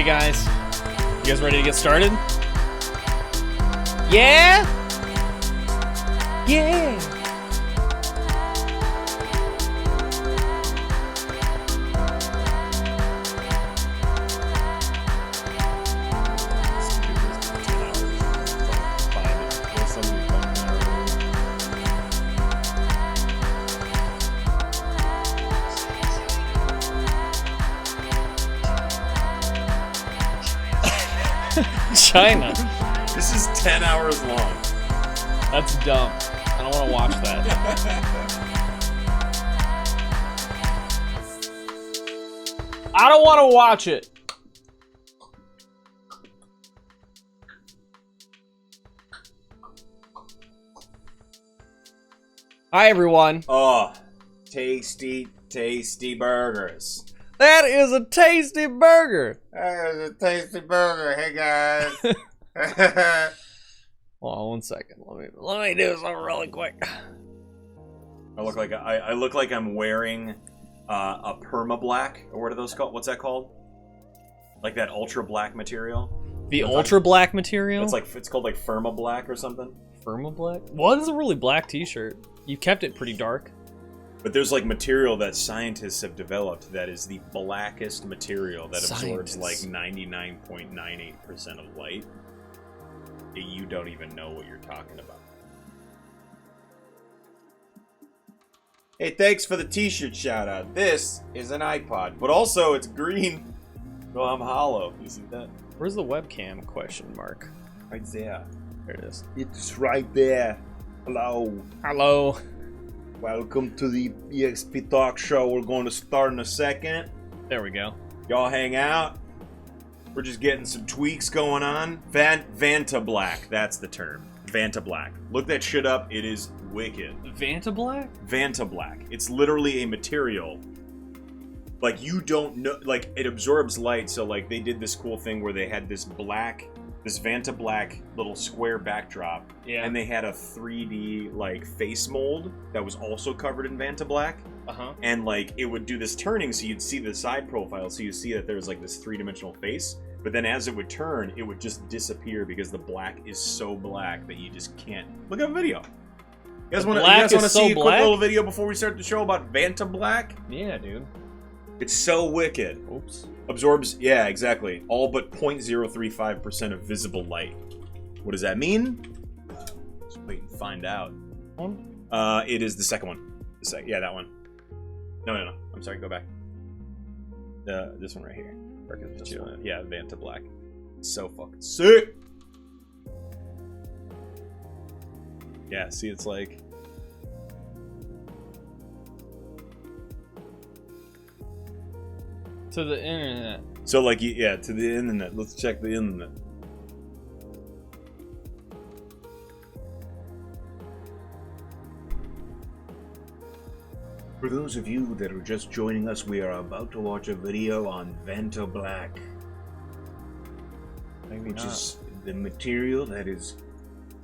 Hey guys, you guys ready to get started? Yeah? Yeah! China. This is 10 hours long. That's dumb. I don't want to watch that. I don't want to watch it. Hi, everyone. Oh, tasty, tasty burgers. That is a tasty burger. That is a tasty burger. Hey, guys. Hold on 1 second. Let me do something really quick. I look like I'm wearing a perma black, or what are those called? What's that called? Like that ultra black material. The ultra black material? It's called like Firma Black or something. Firma Black? Well, this is a really black t-shirt. You kept it pretty dark. But there's like material that scientists have developed that is the blackest material that absorbs like 99.98% of light. You don't even know what you're talking about. Hey, thanks for the t-shirt shout out. This is an iPod, but also it's green. So I'm hollow. You see that? Where's the webcam question mark? Right there. There it is. It's right there. Hello. Hello. Welcome to the Exp Talk Show. We're going to start in a second. There we go. Y'all hang out. We're just getting some tweaks going on. Vanta Black, that's the term. Vanta Black. Look that shit up. It is wicked. Vanta Black? Vanta Black. It's literally a material. Like, you don't know. Like, it absorbs light. So, like, they did this cool thing where they had this Vanta Black little square backdrop. Yeah. And they had a 3D, like, face mold that was also covered in Vanta Black. Uh-huh. And, like, it would do this turning, so you'd see the side profile, so you see that there's, like, this three-dimensional face. But then as it would turn, it would just disappear because the black is so black that you just can't. Look at a video. You guys want to see a quick little video before we start the show about Vanta Black? Yeah, dude. It's so wicked. Oops. Absorbs, yeah, exactly. All but 0.035% of visible light. What does that mean? Let's wait and find out. It is the second one. Yeah, that one. No. I'm sorry, go back. This one right here. Yeah, Vanta Black. So fucking sick! Yeah, see, it's like... To the internet. So, like, yeah, to the internet. Let's check the internet. For those of you that are just joining us, we are about to watch a video on Vanta Black. Which is the material that is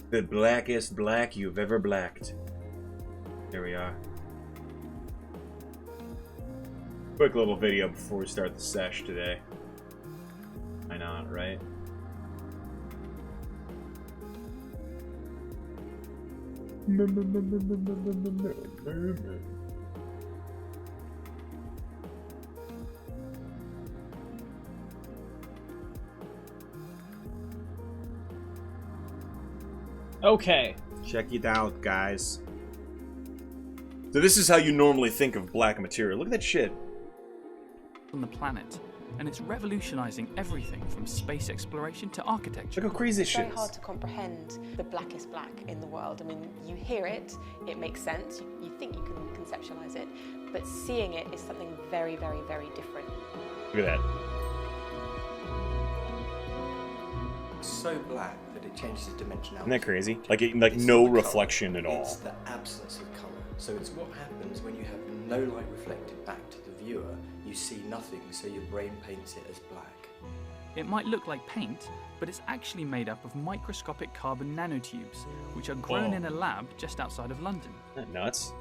the blackest black you've ever blacked. There we are. Quick little video before we start the sesh today. Why not, right? Okay. Check it out, guys. So this is how you normally think of black material. Look at that shit. On the planet, and it's revolutionizing everything from space exploration to architecture. Look how crazy this shit is. It's very hard to comprehend the blackest black in the world. I mean, you hear it, it makes sense, you think you can conceptualize it, but seeing it is something very, very, very different. Look at that. So black that it changes its dimensionality. Isn't that crazy? Like no reflection at all. It's the absence of color. So it's what happens when you have no light reflected back to the viewer. You see nothing, so your brain paints it as black. It might look like paint, but it's actually made up of microscopic carbon nanotubes, which are grown in a lab just outside of London. Isn't that nuts?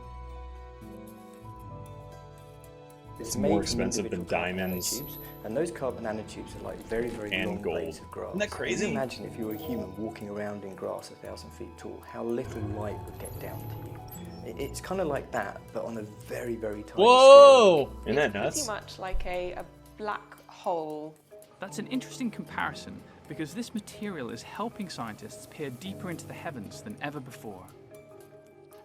It's more made from expensive than individual carbon diamonds. nanotubes, and those carbon nanotubes are like very, very And long gold. blades of grass. Isn't that crazy? Can you imagine if you were a human walking around in grass 1,000 feet tall, how little light would get down to you? It's kind of like that, but on a very, very tiny Whoa! scale. Isn't that It's nuts? pretty much like a black hole. That's an interesting comparison because this material is helping scientists peer deeper into the heavens than ever before.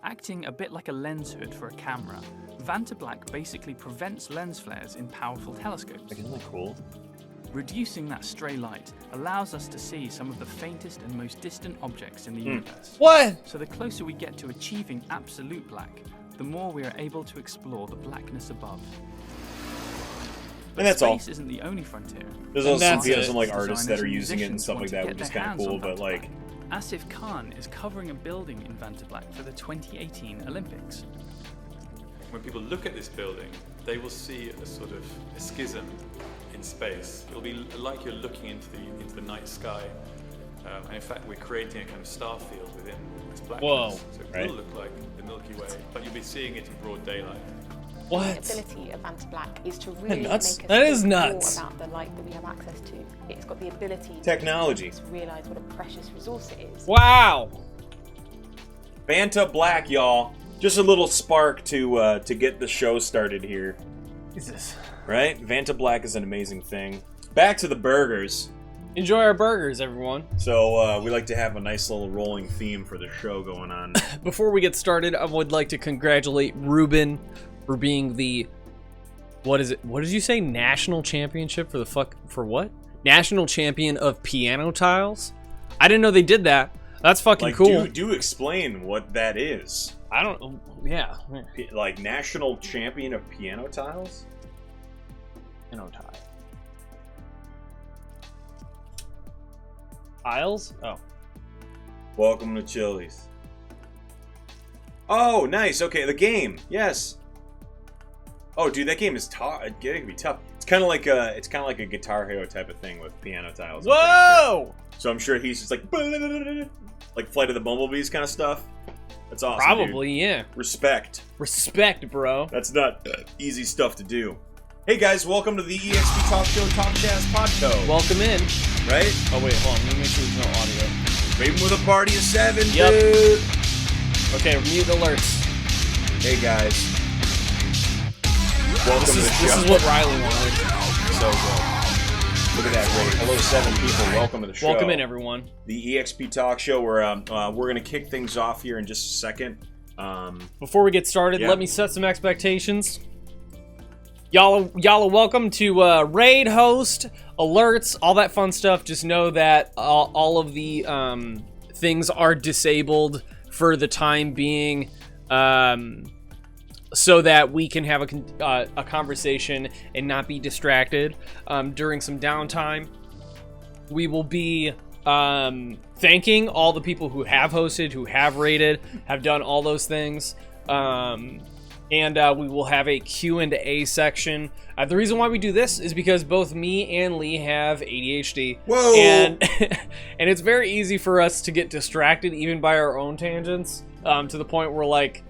Acting a bit like a lens hood for a camera, Vantablack basically prevents lens flares in powerful telescopes. Like, isn't that cool? Reducing that stray light allows us to see some of the faintest and most distant objects in the universe. What? So the closer we get to achieving absolute black, the more we are able to explore the blackness above. And that's all. Space isn't the only frontier. There's And also that's it. some like artists that Designers are and using it and musicians stuff want like to that, get which is their kind of hands cool. on But Vantablack. like, Asif Khan is covering a building in Vantablack for the 2018 Olympics. When people look at this building, they will see a sort of a schism in space. It'll be like you're looking into the night sky. And in fact, we're creating a kind of star field within this blackness. Whoa. So it Right. will look like the Milky Way, but you'll be seeing it in broad daylight. The What? ability of Vantablack is to really nuts? make us That is think nuts. more about the light that we have access to. It's got the ability Technology. to realise what a precious resource it is. Wow. Vantablack, y'all. Just a little spark to get the show started here, Jesus. right? Vantablack is an amazing thing. Back to the burgers. Enjoy our burgers, everyone. So we like to have a nice little rolling theme for the show going on. Before we get started, I would like to congratulate Ruben for being the what is it? What did you say? National championship for what? National champion of piano tiles? I didn't know they did that. That's fucking Like, cool. do explain what that is. I don't. Yeah. Like national champion of piano tiles. Piano tile. Tiles? Oh. Welcome to Chili's. Oh, nice. Okay, the game. Yes. Oh, dude, that game is tough. It can be tough. It's kind of like a Guitar Hero type of thing with piano tiles. I'm pretty Whoa! sure. So I'm sure he's just like Flight of the Bumblebees kind of stuff. That's awesome. Probably, dude. yeah. Respect. Respect, bro. That's not easy stuff to do. Hey guys, welcome to the Exp Talk Show Talkcast Podcast. Welcome in. Right? Oh wait, hold on. Let me make sure there's no audio. Raving with a party of 7, Yep. dude. Okay, mute alerts. Hey guys. Welcome to the show. This is what Riley wanted. So good. Look at that rate. Hello, 7 people. Welcome to the show. Welcome in, everyone. The Exp Talk Show. We're gonna kick things off here in just a second. Before we get started, Yeah. let me set some expectations. Y'all are welcome to raid, host, alerts, all that fun stuff. Just know that all of the things are disabled for the time being, so that we can have a conversation and not be distracted during some downtime. We will be thanking all the people who have hosted, who have rated, have done all those things. And we will have a Q&A section. The reason why we do this is because both me and Lee have ADHD. Whoa! And it's very easy for us to get distracted even by our own tangents, to the point where, like,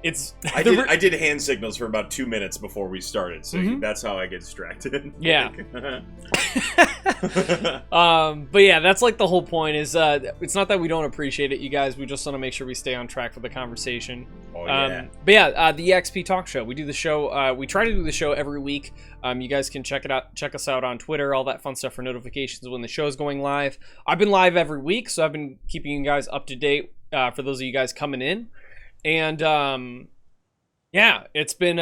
it's... I did hand signals for about 2 minutes before we started, so that's how I get distracted. Yeah. But yeah, that's like the whole point is, it's not that we don't appreciate it, you guys. We just want to make sure we stay on track for the conversation. Oh, yeah. But yeah, the Exp Talk Show. We do the show. We try to do the show every week. You guys can check us out on Twitter, all that fun stuff for notifications when the show's going live. I've been live every week, so I've been keeping you guys up to date, for those of you guys coming in. And yeah, it's been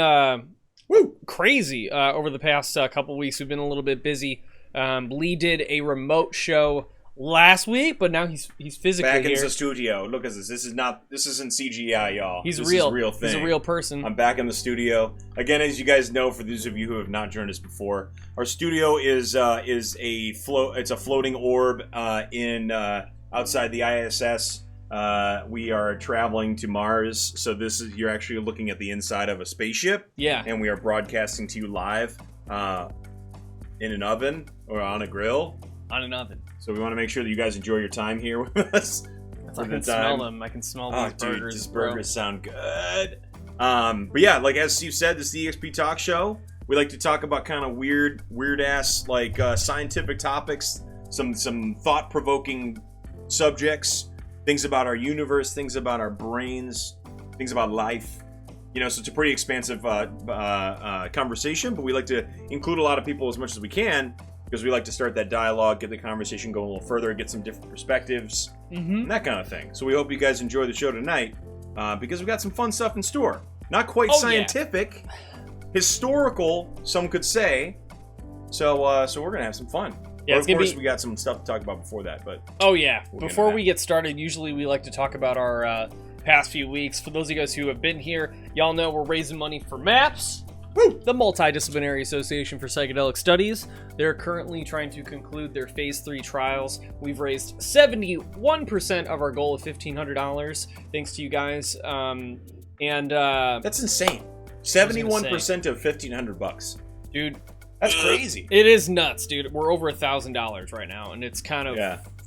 crazy over the past couple weeks. We've been a little bit busy. Lee did a remote show last week, but now he's physically Back here. in the studio. Look at this. This isn't CGI, y'all. He's this real. Is a real thing. He's a real person. I'm back in the studio again. As you guys know, for those of you who have not joined us before, our studio is a floating orb in outside the ISS. We are traveling to Mars, so you're actually looking at the inside of a spaceship. Yeah. And we are broadcasting to you live in an oven or on a grill. On an oven. So we want to make sure that you guys enjoy your time here with us. I can smell them. I can smell these Dude, burgers. these bro. burgers sound good. But yeah, like as Steve said, this is the Exp Talk Show. We like to talk about kind of weird ass like scientific topics, some thought-provoking subjects, things about our universe, things about our brains, things about life. You know, so it's a pretty expansive conversation, but we like to include a lot of people as much as we can because we like to start that dialogue, get the conversation going a little further, get some different perspectives, and that kind of thing. So we hope you guys enjoy the show tonight because we got some fun stuff in store. Not quite scientific, historical, some could say. So we're gonna have some fun. Yeah, of course, we got some stuff to talk about before that, but... Oh, yeah. Before we get started, usually we like to talk about our past few weeks. For those of you guys who have been here, y'all know we're raising money for MAPS, the Multidisciplinary Association for Psychedelic Studies. They're currently trying to conclude their Phase 3 trials. We've raised 71% of our goal of $1,500, thanks to you guys. That's insane. 71% of $1,500. Dude... That's crazy. It is nuts, dude. We're over $1,000 right now, and it's kind of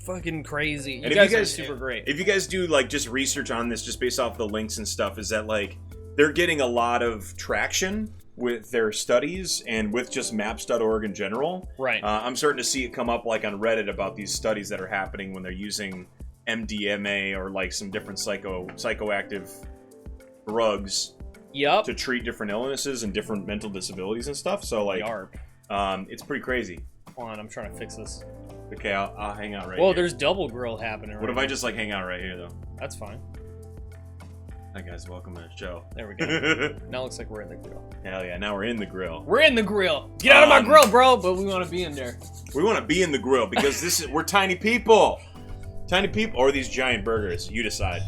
fucking crazy. You guys are super great. If you guys do like just research on this, just based off the links and stuff, is that like they're getting a lot of traction with their studies and with just maps.org in general. Right. I'm starting to see it come up like on Reddit about these studies that are happening when they're using MDMA or like some different psychoactive drugs. Yep. To treat different illnesses and different mental disabilities and stuff. So like, it's pretty crazy. Hold on, I'm trying to fix this. Okay, I'll hang out right here. Well, here. there's double grill happening. What if I just like hang out right here though? That's fine. Hi guys, welcome to the show. There we go. Now it looks like we're in the grill. Hell yeah, now we're in the grill. We're in the grill. Get out of my grill, bro. But we want to be in there. We want to be in the grill because we're tiny people. Tiny people or these giant burgers. You decide.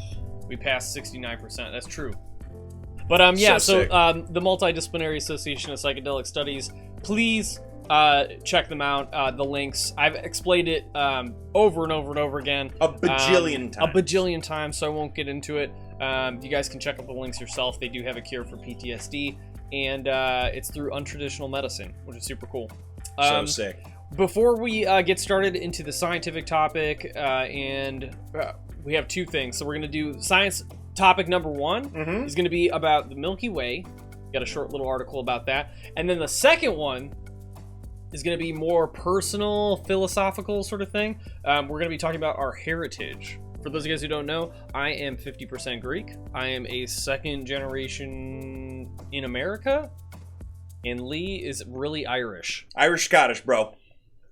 We passed 69%. That's true. But so the Multidisciplinary Association of Psychedelic Studies, please check them out. The links, I've explained it over and over and over again. A bajillion times, so I won't get into it. You guys can check out the links yourself. They do have a cure for PTSD, and it's through untraditional medicine, which is super cool. So sick. Before we get started into the scientific topic, we have two things. So we're going to do science. Topic number one is going to be about the Milky Way. Got a short little article about that. And then the second one is going to be more personal, philosophical sort of thing. We're going to be talking about our heritage. For those of you guys who don't know, I am 50% Greek. I am a second generation in America. And Lee is really Irish. Irish-Scottish, bro.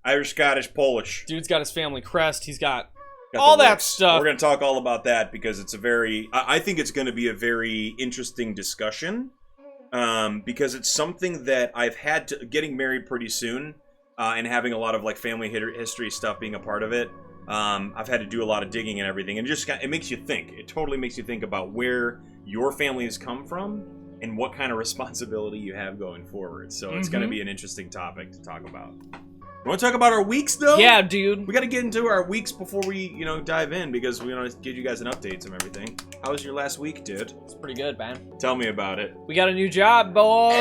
Irish-Scottish, Polish. Dude's got his family crest. He's got all that stuff. We're going to talk all about that because it's I think it's going to be a very interesting discussion because it's something that I've had to, getting married pretty soon and having a lot of like family history stuff being a part of it. I've had to do a lot of digging and everything, and it makes you think. It totally makes you think about where your family has come from and what kind of responsibility you have going forward. So it's going to be an interesting topic to talk about. You want to talk about our weeks, though? Yeah, dude. We got to get into our weeks before we, dive in because we want to give you guys an update on everything. How was your last week, dude? It's pretty good, man. Tell me about it. We got a new job, boys.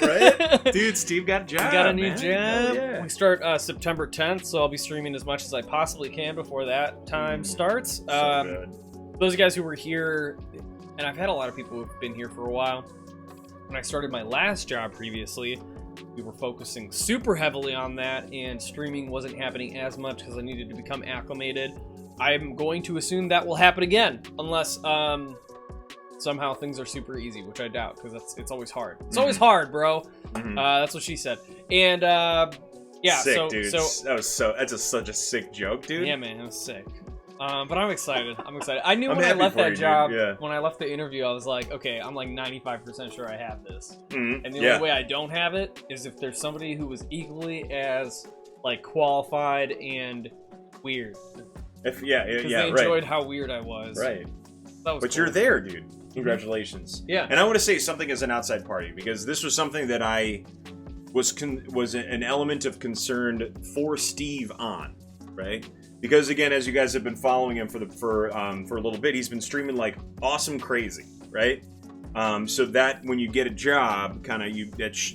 Right? Dude, Steve got a job. We got a new job. Yeah. We start September 10th, so I'll be streaming as much as I possibly can before that time starts. So good. Those guys who were here, and I've had a lot of people who've been here for a while. When I started my last job previously, we were focusing super heavily on that, and streaming wasn't happening as much because I needed to become acclimated. I'm going to assume that will happen again, unless somehow things are super easy, which I doubt, because it's always hard. It's always hard, bro. That's what she said. And yeah, sick, dude. That's such a sick joke, dude. Yeah, man, it was sick. But I'm excited. I knew when I left that job, when I left the interview, I was like, okay, I'm like 95% sure I have this. And the only way I don't have it is if there's somebody who was equally as like qualified and weird. Because they enjoyed how weird I was. Right. That was but cool. You're there, dude. Congratulations. Yeah. And I want to say something as an outside party because this was something that I was an element of concern for Steve on, right? Because again, as you guys have been following him for a little bit, he's been streaming like awesome crazy, right? So that when you get a job, kind of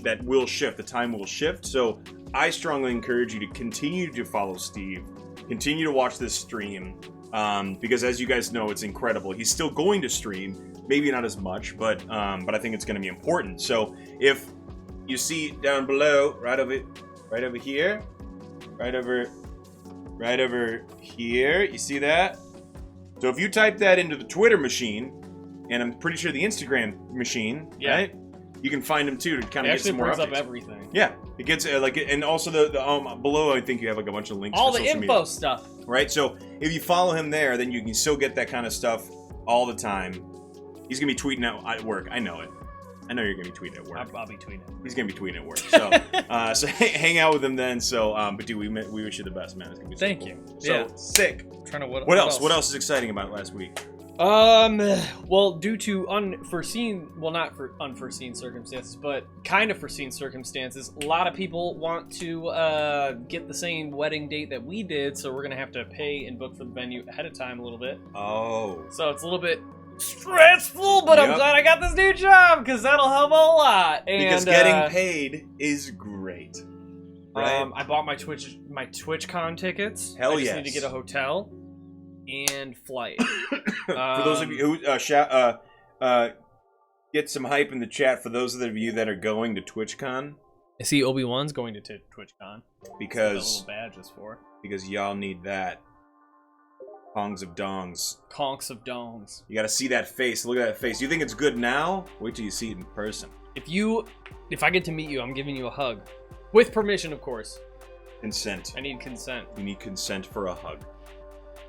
that will shift. The time will shift. So I strongly encourage you to continue to follow Steve, continue to watch this stream, because as you guys know, it's incredible. He's still going to stream, maybe not as much, but I think it's going to be important. So if you see down below, right over here, right over here, you see that? So if you type that into the Twitter machine, and I'm pretty sure the Instagram machine, right? You can find them too to kind of get some more updates. It actually brings up everything. Yeah, it gets and also the below. I think you have like a bunch of links. All for the social info media. stuff. Right. So if you follow him there, then you can still get that kind of stuff all the time. He's gonna be tweeting out at work. I know it. I know you're gonna be tweeting at work. I'll be tweeting. He's gonna be tweeting at work. So so hang out with him then. So but dude, we wish you the best, man. It's gonna be so Thank cool. you. So sick. Trying to What else? What else is exciting about last week? Well, due to not for unforeseen circumstances, but kind of foreseen circumstances, a lot of people want to get the same wedding date that we did, so we're gonna have to pay and book for the venue ahead of time a little bit. Oh. So it's a little bit stressful, but I'm glad I got this new job because that'll help a lot. And, because getting paid is great. Right? I bought my TwitchCon tickets. Hell I just yes. need to get a hotel and flight. For those of you who get some hype in the chat for those of you that are going to TwitchCon. I see Obi-Wan's going to TwitchCon. Because little badges for. Because y'all need that. Kongs of dongs. Conks of dongs. You gotta see that face. Look at that face. You think it's good now? Wait till you see it in person. If I get to meet you, I'm giving you a hug. With permission, of course. Consent. I need consent. You need consent for a hug.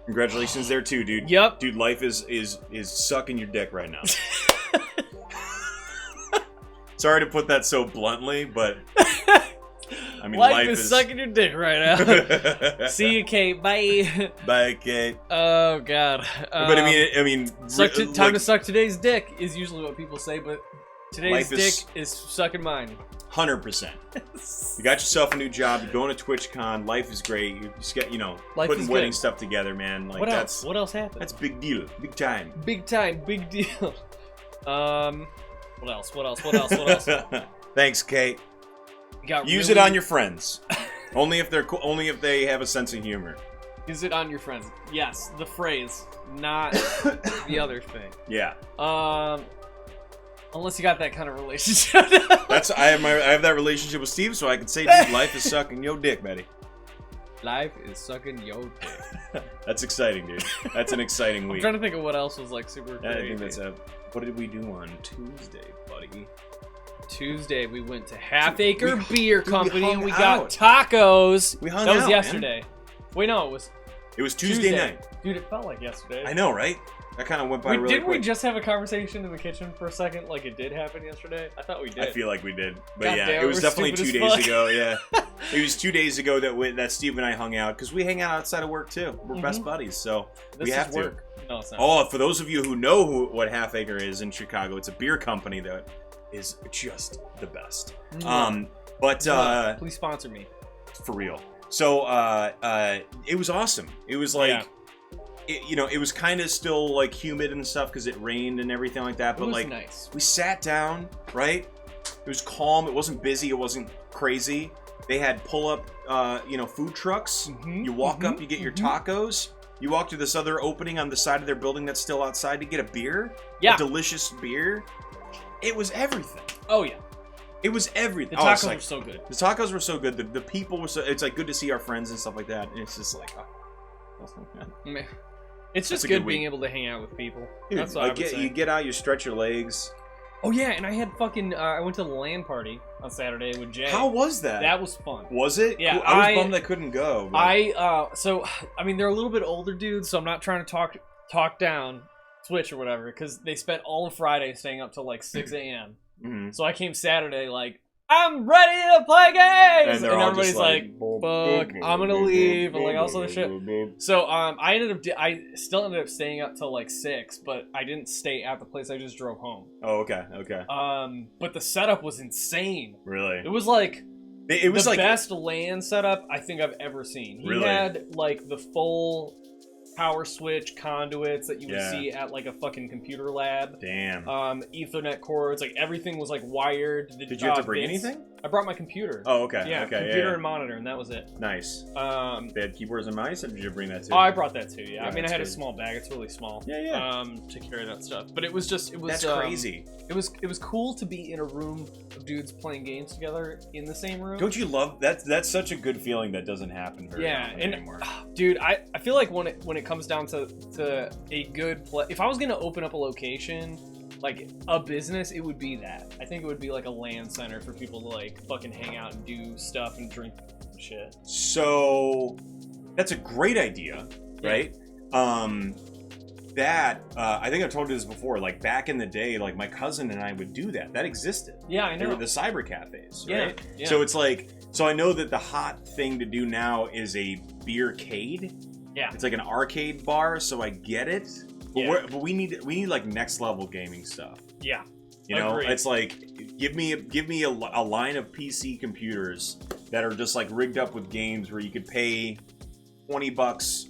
Congratulations there too, dude. Yep. Dude, life is sucking your dick right now. Sorry to put that so bluntly, but I mean life is sucking your dick right now. See you, Kate. Bye. Bye, Kate. Oh God. But I mean, time to suck today's dick is usually what people say, but today's dick is sucking mine. 100%. You got yourself a new job. You're going to TwitchCon. Life is great. You just get, putting wedding stuff together, man. Like what else? What else happened? That's big deal. Big time. Big time. Big deal. What else? What else? Thanks, Kate. Use it on your friends. only if they have a sense of humor. Use it on your friends. Yes, the phrase, not the other thing. Yeah. Unless you got that kind of relationship. I have that relationship with Steve, so I can say, dude, life is sucking your dick, buddy. Life is sucking your dick. That's exciting, dude. That's an exciting week. I'm trying to think of what else was like super crazy. I think that's what did we do on Tuesday, buddy? Tuesday we went to Half Acre Beer Company and we out. got tacos. We hung That was out, yesterday. Man. Wait, no, it was Tuesday night. Dude, it felt like yesterday. I know, right? That kind of went by really didn't quick. we just have a conversation in the kitchen for a second like it did happen yesterday? I thought we did. I feel like we did. But God yeah, damn, it was definitely 2 days ago, yeah. It was 2 days ago that Steve and I hung out, because we hang out outside of work too. We're best buddies, so we have to. Work. No, it's not. Oh, for those of you who know what Half Acre is in Chicago, it's a beer company that is just the best. But please sponsor me. For real. So it was awesome. It was like it was kind of still like humid and stuff because it rained and everything like that. But like, nice. We sat down, right? It was calm. It wasn't busy. It wasn't crazy. They had pull-up, food trucks. Mm-hmm, You walk up, you get your tacos. You walk to this other opening on the side of their building that's still outside to get a beer. Yeah. A delicious beer. It was everything. Oh yeah. It was everything. The tacos were so good. The tacos were so good. The people were so. It's like good to see our friends and stuff like that. And it's just like, Man. It's just That's a good good being week. able to hang out with people. Dude, That's what I would say. You get out, you stretch your legs. Oh yeah, and I had fucking. I went to the LAN party on Saturday with Jay. How was that? That was fun. Was it? Yeah, I was bummed I couldn't go. But... So I mean they're a little bit older dudes, so I'm not trying to talk down Twitch or whatever, because they spent all of Friday staying up till like 6 a.m. Mm-hmm. So I came Saturday like, I'm ready to play games, and everybody's like, "Fuck, I'm gonna leave," and like all this other shit. So I still ended up staying up till like 6, but I didn't stay at the place. I just drove home. Oh, okay. But the setup was insane. Really? It was like the best LAN setup I think I've ever seen. He Really? had like the full power switch conduits that you would Yeah. see at like a fucking computer lab. Damn. Ethernet cords, like everything was like wired. Did you have to bring anything? I brought my computer. Oh, okay. Yeah, okay, computer and monitor, and that was it. Nice. They had keyboards and mice, or did you bring that too? Oh, I brought that too. Yeah, Yeah, I mean, I that's had a good. small bag. It's really small. Yeah. To carry that stuff, but it was That's crazy. It was cool to be in a room of dudes playing games together in the same room. Don't you love that? That's such a good feeling that doesn't happen very often and anymore. dude, I feel like when it comes down to a good play, if I was gonna open up a location, like a business, it would be that. I think it would be like a LAN center for people to like fucking hang out and do stuff and drink shit. So that's a great idea, right? I think I've told you this before. Like back in the day, like my cousin and I would do that. That existed. Yeah, I They know. were the cyber cafes, Yeah, right? yeah. So it's like, so I know that the hot thing to do now is a beercade. Yeah. It's like an arcade bar, so I get it. But, Yeah. but we need like next level gaming stuff. Yeah. You know, Agreed. it's like give me a line of PC computers that are just like rigged up with games where you could pay $20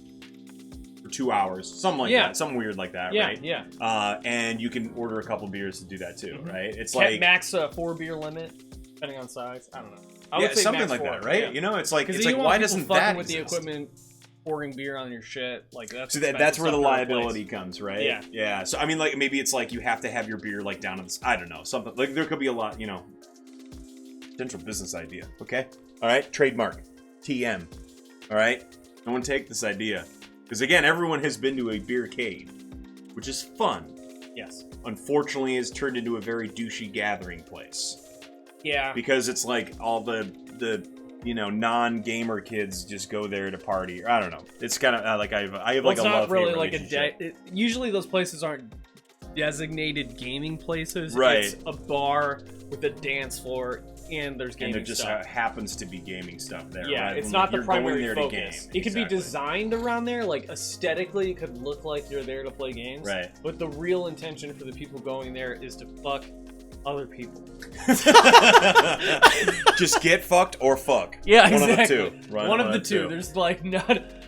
for 2 hours, something like that, something weird like that, Yeah, right? yeah. And you can order a couple beers to do that too, Mhm. right? It's Like like max 4 beer limit, depending on size. I don't know. I yeah, would say something max like 4, that, right? yeah. You know, it's like Because you want why people doesn't fucking that with the exist? equipment, pouring beer on your shit? Like that's So that's expensive where the stuff to replace. liability comes, right? Yeah. Yeah. So I mean, like maybe it's like you have to have your beer like down to this. I don't know, something like there could be a lot, you know. Potential business idea. Okay. All right. Trademark. TM. All right. No one take this idea because again, everyone has been to a beercade, which is fun. Yes. Unfortunately, it's turned into a very douchey gathering place Yeah. because it's like all the you know non-gamer kids just go there to party. Or, I don't know. It's kind of like I have Well, like it's a not love really like usually those places aren't designated gaming places. Right. It's a bar with a dance floor and there's and gaming there just stuff. happens to be gaming stuff there. Yeah, right? it's When, not like, the you're going primary there focus. to game. It could be Exactly. designed around there, like aesthetically, it could look like you're there to play games. Right. But the real intention for the people going there is to fuck other people. Just get fucked or fuck. Yeah, One exactly. of the two. Right, One of the two. There's like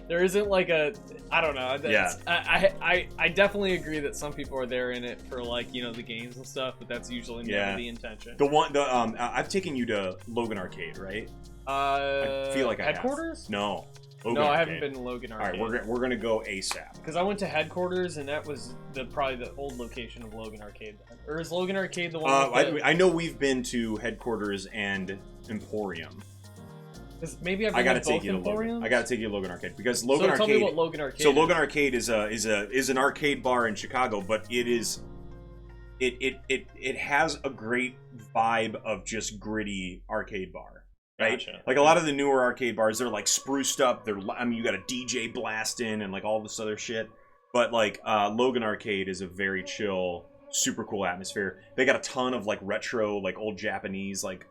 there isn't like a, I don't know. Yeah. I definitely agree that some people are there in it for like, you know, the games and stuff, but that's usually Yeah. never the intention. I've taken you to Logan Arcade, right? I feel like I have. Headquarters? No. Logan No, I Arcade. haven't been to Logan All right, Arcade. we're gonna go ASAP. Because I went to Headquarters, and that was probably the old location of Logan Arcade. Or is Logan Arcade the one? With the, I know we've been to Headquarters and Emporium. 'cause maybe I've I been gotta to take both you to Logan. Emporiums? I gotta take you to Logan Arcade because Logan so Arcade. tell me what Logan Arcade So is. Logan Arcade is an arcade bar in Chicago, but it has a great vibe of just gritty arcade bar. Right? Gotcha. Like a lot of the newer arcade bars, they're like spruced up. You got a DJ blasting and like all this other shit. But like Logan Arcade is a very chill, super cool atmosphere. They got a ton of like retro, like old Japanese, like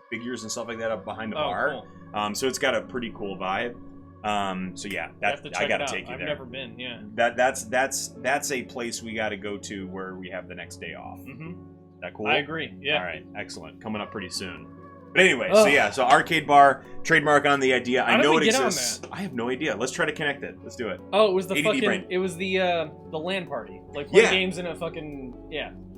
figures and stuff like that up behind the bar. Cool. So it's got a pretty cool vibe. So yeah, I have to check I gotta it out. take you I've there. never been. Yeah. That's a place we got to go to where we have the next day off. Mm-hmm. Is that cool? I agree. Yeah. All right, excellent. Coming up pretty soon. But anyway, so arcade bar, trademark on the idea. How I did know we it get on exists. I have no idea. Let's try to connect it. Let's do it. Oh, it was the ADD fucking. brain. It was the LAN party, like play Yeah. games in a fucking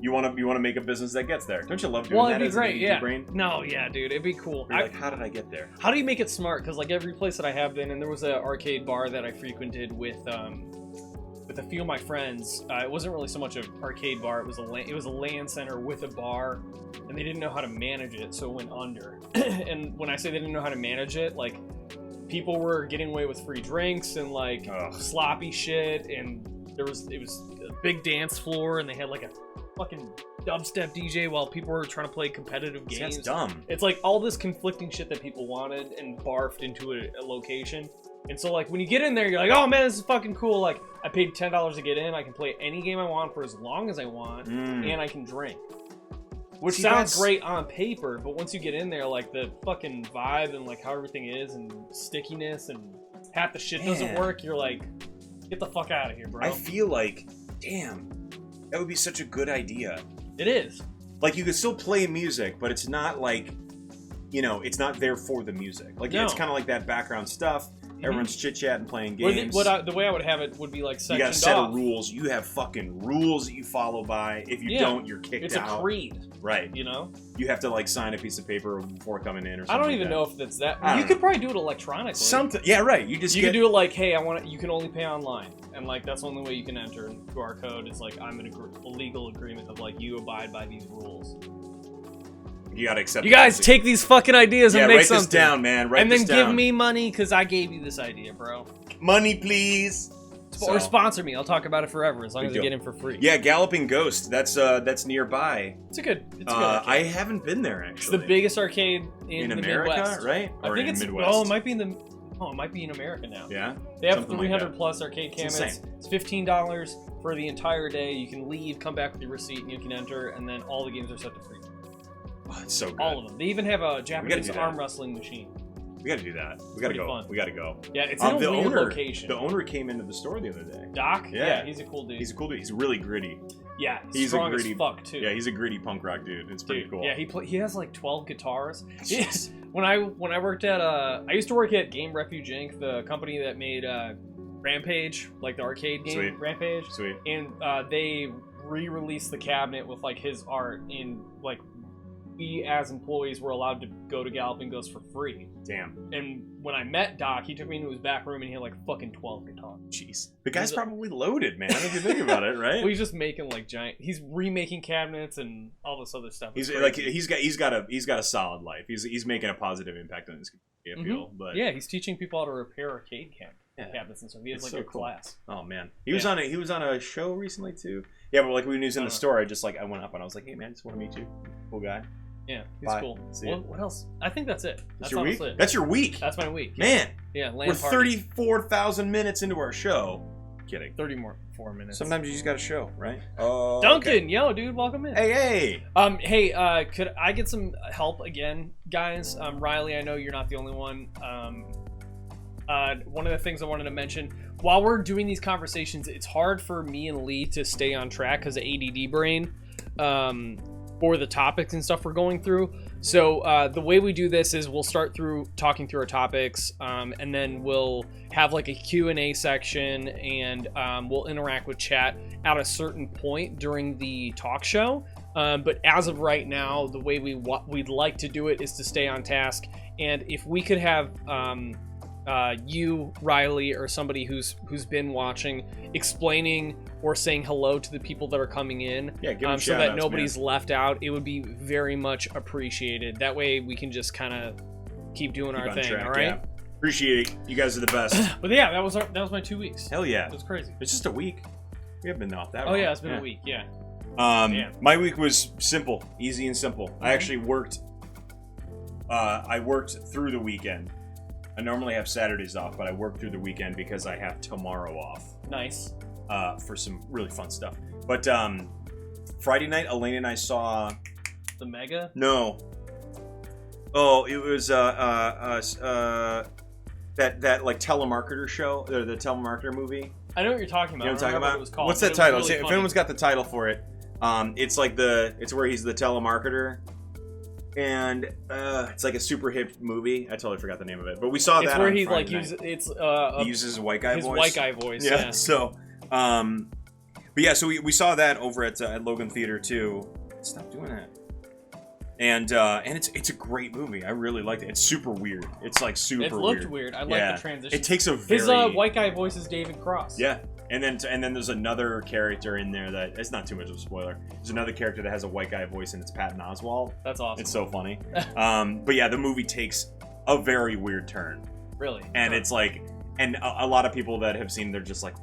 You want to make a business that gets there? Don't you love doing Well, that? it'd be as an great. ADD Yeah. brain? No, yeah, dude, it'd be cool. You're like, how did I get there? How do you make it smart? Because like every place that I have been, and there was an arcade bar that I frequented with a few of my friends. It wasn't really so much an arcade bar. It was a LAN center with a bar, and they didn't know how to manage it, so it went under. And when I say they didn't know how to manage it, like people were getting away with free drinks and like sloppy shit, and it was a big dance floor, and they had like a fucking dubstep DJ while people were trying to play competitive games. That's dumb. It's like all this conflicting shit that people wanted and barfed into a location. And so like when you get in there, you're like, oh man, this is fucking cool. Like I paid $10 to get in. I can play any game I want for as long as I want, and I can drink. Which sounds great on paper, but once you get in there, like the fucking vibe and like how everything is and stickiness and half the shit doesn't work, you're like, get the fuck out of here, bro. I feel like, damn, that would be such a good idea. It is. Like you could still play music, but it's not like, it's not there for the music. Like it's kind of like that background stuff. Everyone's chit-chatting, playing Or games. the way I would have it would be like you sectioned got a set off. of rules. You have fucking rules that you follow by. If you don't, you're kicked it's out. It's a creed. Right. You know? You have to like sign a piece of paper before coming in or something. I don't even know if that's that. You could probably do it electronically. Something. Yeah, right. You can do it like, hey, you can only pay online. And like that's the only way you can enter. And QR code is like, I'm in a legal agreement of like, you abide by these rules. You gotta accept. You guys take these fucking ideas and make write something. this down, man. Write and this then down. give me money because I gave you this idea, bro. Money, please. Or sponsor me. I'll talk about it forever as long as I get in for free. Yeah, Galloping Ghost. That's nearby. It's a good arcade. I haven't been there actually. It's the biggest arcade in the America, Midwest. right? I Or think in it's Midwest. Oh, it might be in America now. Yeah. They have Something 300 like that. plus arcade cabinets. insane. It's $15 for the entire day. You can leave, come back with your receipt, and you can enter. And then all the games are set to free. Oh, it's so good. All of them. They even have a Japanese do that. arm wrestling machine. We gotta do that. We gotta pretty go. fun. We gotta go. Yeah, it's in a the weird owner, location. The owner came into the store the other day. Doc? Yeah. He's a cool dude. He's a cool dude. He's really gritty. Yeah, He's strong a gritty as fuck too. Yeah, he's a gritty punk rock dude. It's pretty cool. Yeah, he has like 12 guitars. Jeez. When I worked at I used to work at Game Refuge Inc., the company that made Rampage, like the arcade game. Sweet. Rampage. Sweet. And they re-released the cabinet with like his art in like we as employees were allowed to go to Galloping Ghost for free. Damn. And when I met Doc, he took me into his back room and he had like fucking 12 guitars. Jeez. The guy's probably loaded, man, if you think about it, right? Well, he's just making like he's remaking cabinets and all this other stuff. He's It's like crazy. he's got a solid life. He's making a positive impact on his community, I feel. But yeah, he's teaching people how to repair arcade cabinets and stuff. He has It's like so a cool. class. Oh man, he was on a show recently too. Yeah, but like when he was in the store, I went up and I was like, hey man, just want to meet you, cool guy. Yeah, he's Bye. cool. See ya. What else? I think that's it. That's your week. honestly it. That's your week. That's my week. Man, Yeah, we're land party. 34,000 minutes into our show. Kidding. 4 minutes. Sometimes you just got a show, right? Oh, Duncan, okay. yo, dude, welcome in. Hey. Could I get some help again, guys? Riley, I know you're not the only one. One of the things I wanted to mention, while we're doing these conversations, it's hard for me and Lee to stay on track because of ADD brain, or the topics and stuff we're going through. So the way we do this is we'll start talking through our topics, and then we'll have like a Q&A section, and we'll interact with chat at a certain point during the talk show. But as of right now, the way we'd like to do it is to stay on task. And if we could have you, Riley, or somebody who's been watching, explaining or saying hello to the people that are coming in, Yeah, give them so that shout-outs, nobody's man. left out, it would be very much appreciated. That way we can just kind of keep doing Keep our on thing. track, All right. yeah. Appreciate it. You guys are the best. But yeah, that was my 2 weeks. Hell yeah. It was crazy. It's just a week. We haven't been off that Oh long. yeah, it's been a week. Yeah. Yeah. My week was simple, easy and simple. I actually worked. I worked through the weekend. I normally have Saturdays off, but I worked through the weekend because I have tomorrow off. Nice. For some really fun stuff. But Friday night, Elaine and I saw. The Mega. No. Oh, it was that like telemarketer show, or the telemarketer movie. I know what you're talking about. You know what I'm talking I don't remember about? what it was called, What's but that it was title? really If funny. anyone's got the title for it, it's like it's where he's the telemarketer, and it's like a super hip movie. I totally forgot the name of it, but we saw It's that. where on he Friday like night. uses it's He uses his white guy his voice. white guy voice. Yeah. Yeah. So, but yeah, so we saw that over at Logan Theater too. Stop doing that. And it's a great movie. I really liked it. It's super weird. It's like super It looked weird. I like the transition. It takes a very His white guy voice is David Cross. yeah. And then there's another character in there that it's not too much of a spoiler. There's another character that has a white guy voice, and it's Patton Oswalt. That's awesome. It's so funny. But yeah, the movie takes a very weird turn, Really. and Huh. it's like, and a lot of people that have seen, they're just like,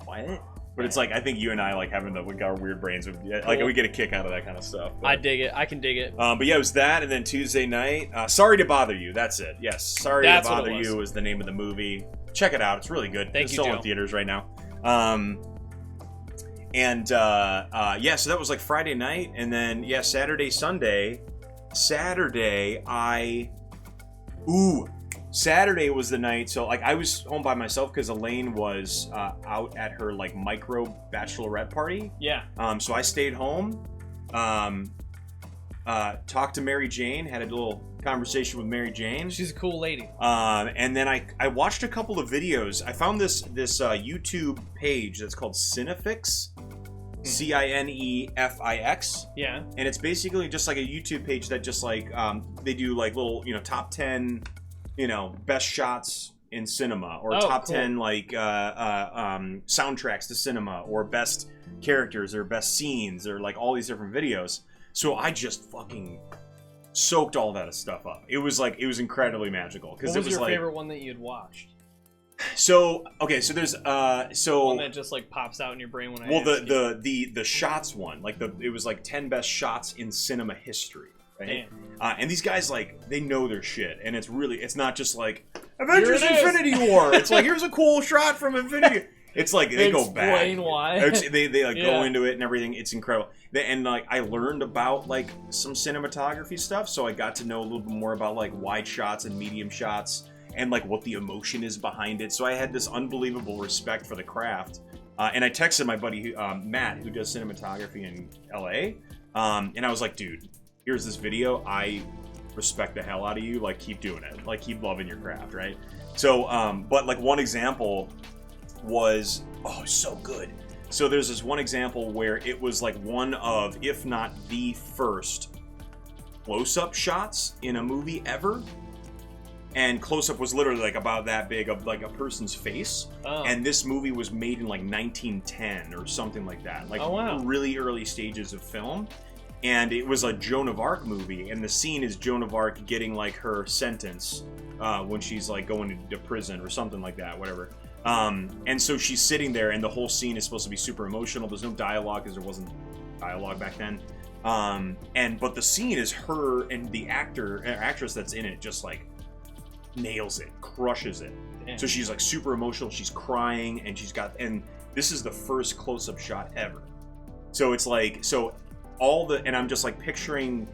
what? But it's like, I think you and I like having our weird brains. Like Cool. we get a kick out of that kind of stuff. But, I dig it. I can dig it. but yeah, it was that, and then Tuesday night, Sorry to Bother You. That's it. Yes, Sorry That's to what Bother it was. You is the name of the movie. Check it out. It's really good. Thank it's you, still Joe. in theaters right now. Yeah, so that was like Friday night, and then yeah, Saturday, Saturday was the night. So like I was home by myself because Elaine was out at her like micro bachelorette party. Yeah. So I stayed home, talked to Mary Jane, had a little conversation with Mary Jane. She's a cool lady. And then I watched a couple of videos. I found this YouTube page that's called Cinefix. Cinefix. Yeah. And it's basically just like a YouTube page that just like they do like little, top 10, best shots in cinema, or top 10 like soundtracks to cinema, or best characters, or best scenes, or like all these different videos. So I just fucking soaked all that stuff up. It was incredibly magical, because What it was was your favorite one that you had watched? So there's One that just like pops out in your brain when I ask you. the shots one, like it was like 10 best shots in cinema history, right? Damn. And these guys, like, they know their shit, and it's not just like Avengers Infinity War. It's like, here's a cool shot from Infinity. It's like they go back. Explain why. They like go into it and everything. It's incredible. And like I learned about like some cinematography stuff, so I got to know a little bit more about like wide shots and medium shots, and like what the emotion is behind it. So I had this unbelievable respect for the craft. And I texted my buddy Matt, who does cinematography in LA, and I was like, dude, here's this video. I respect the hell out of you. Like, keep doing it. Like, keep loving your craft, right? So, but like one example was, so good. So there's this one example where it was like one of, if not the first, close-up shots in a movie ever. And close-up was literally like about that big of like a person's face. Oh. And this movie was made in like 1910 or something like that. Like really early stages of film. And it was a Joan of Arc movie, and the scene is Joan of Arc getting like her sentence when she's like going into prison or something like that, whatever. And so she's sitting there, and the whole scene is supposed to be super emotional. There's no dialogue because there wasn't dialogue back then. But the scene is her and the actress that's in it just like nails it, crushes it. Damn. So she's like super emotional. She's crying, and and this is the first close-up shot ever. So it's like, and I'm just like picturing,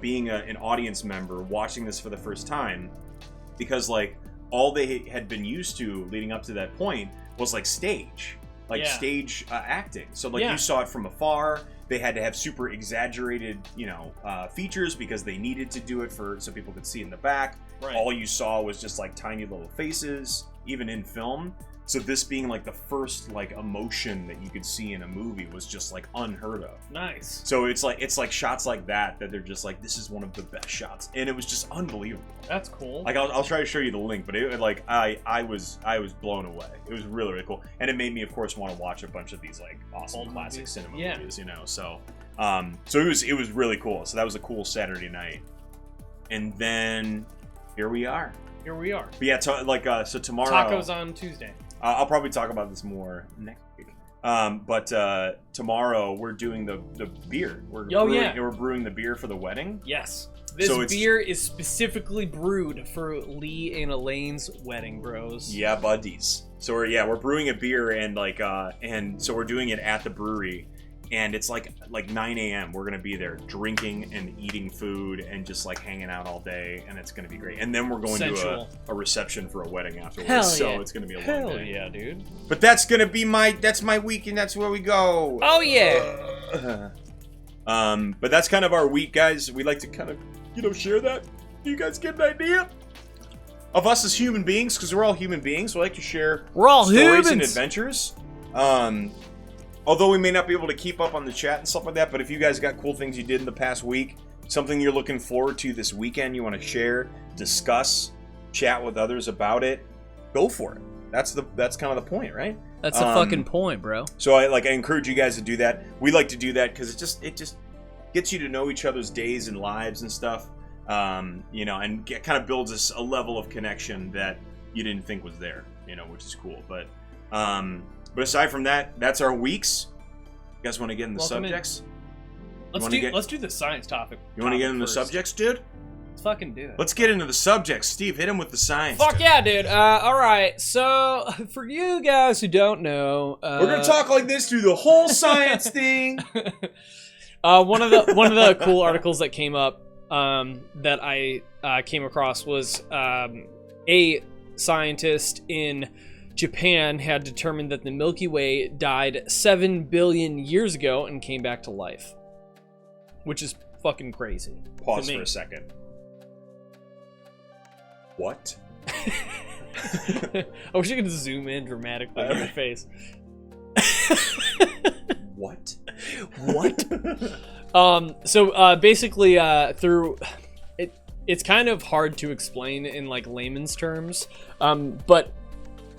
being an audience member watching this for the first time, because like all they had been used to leading up to that point was like stage acting. So like you saw it from afar. They had to have super exaggerated, features because they needed to do it so people could see in the back. Right. All you saw was just like tiny little faces, even in film. So this being like the first like emotion that you could see in a movie was just like unheard of. Nice. So it's like shots like that they're just like, this is one of the best shots, and it was just unbelievable. That's cool. Like I'll try to show you the link, but it like I was blown away. It was really, really cool, and it made me of course want to watch a bunch of these like awesome old classic cinema movies. So it was really cool. So that was a cool Saturday night, and then here we are. But yeah, so tomorrow. Tacos on Tuesday. I'll probably talk about this more next week. But tomorrow we're doing the beer. We're brewing the beer for the wedding. Yes. This beer is specifically brewed for Lee and Elaine's wedding, bros. Yeah, buddies. So we're brewing a beer, and so we're doing it at the brewery. And it's like 9 a.m. We're gonna be there drinking and eating food and just like hanging out all day, and it's gonna be great. And then we're going to a reception for a wedding afterwards. Hell so yeah. It's gonna be a long Hell day. Yeah, dude. But that's gonna be my week, and that's where we go. Oh yeah. But that's kind of our week, guys. We like to kind of share that. You guys get an idea of us as human beings, because we're all human beings. We like to share stories and adventures. Although we may not be able to keep up on the chat and stuff like that, but if you guys got cool things you did in the past week, something you're looking forward to this weekend, you want to share, discuss, chat with others about it, go for it. That's kind of the point, right? That's the fucking point, bro. So I encourage you guys to do that. We like to do that because it just gets you to know each other's days and lives and stuff, and kind of builds a level of connection that you didn't think was there, which is cool. But aside from that, that's our weeks. You guys want to get in the subjects? Let's do the science topic. You want to get into the subjects, dude? Let's fucking do it. Let's get into the subjects. Steve, hit him with the science. Fuck yeah, dude. All right. So for you guys who don't know, we're gonna talk like this through the whole science thing. One of the cool articles that came up that I came across was a scientist in Japan had determined that the Milky Way died 7 billion years ago and came back to life, which is fucking crazy. Pause for a second. What? I wish I could zoom in dramatically on your face. What? So basically, through it's kind of hard to explain in like layman's terms, but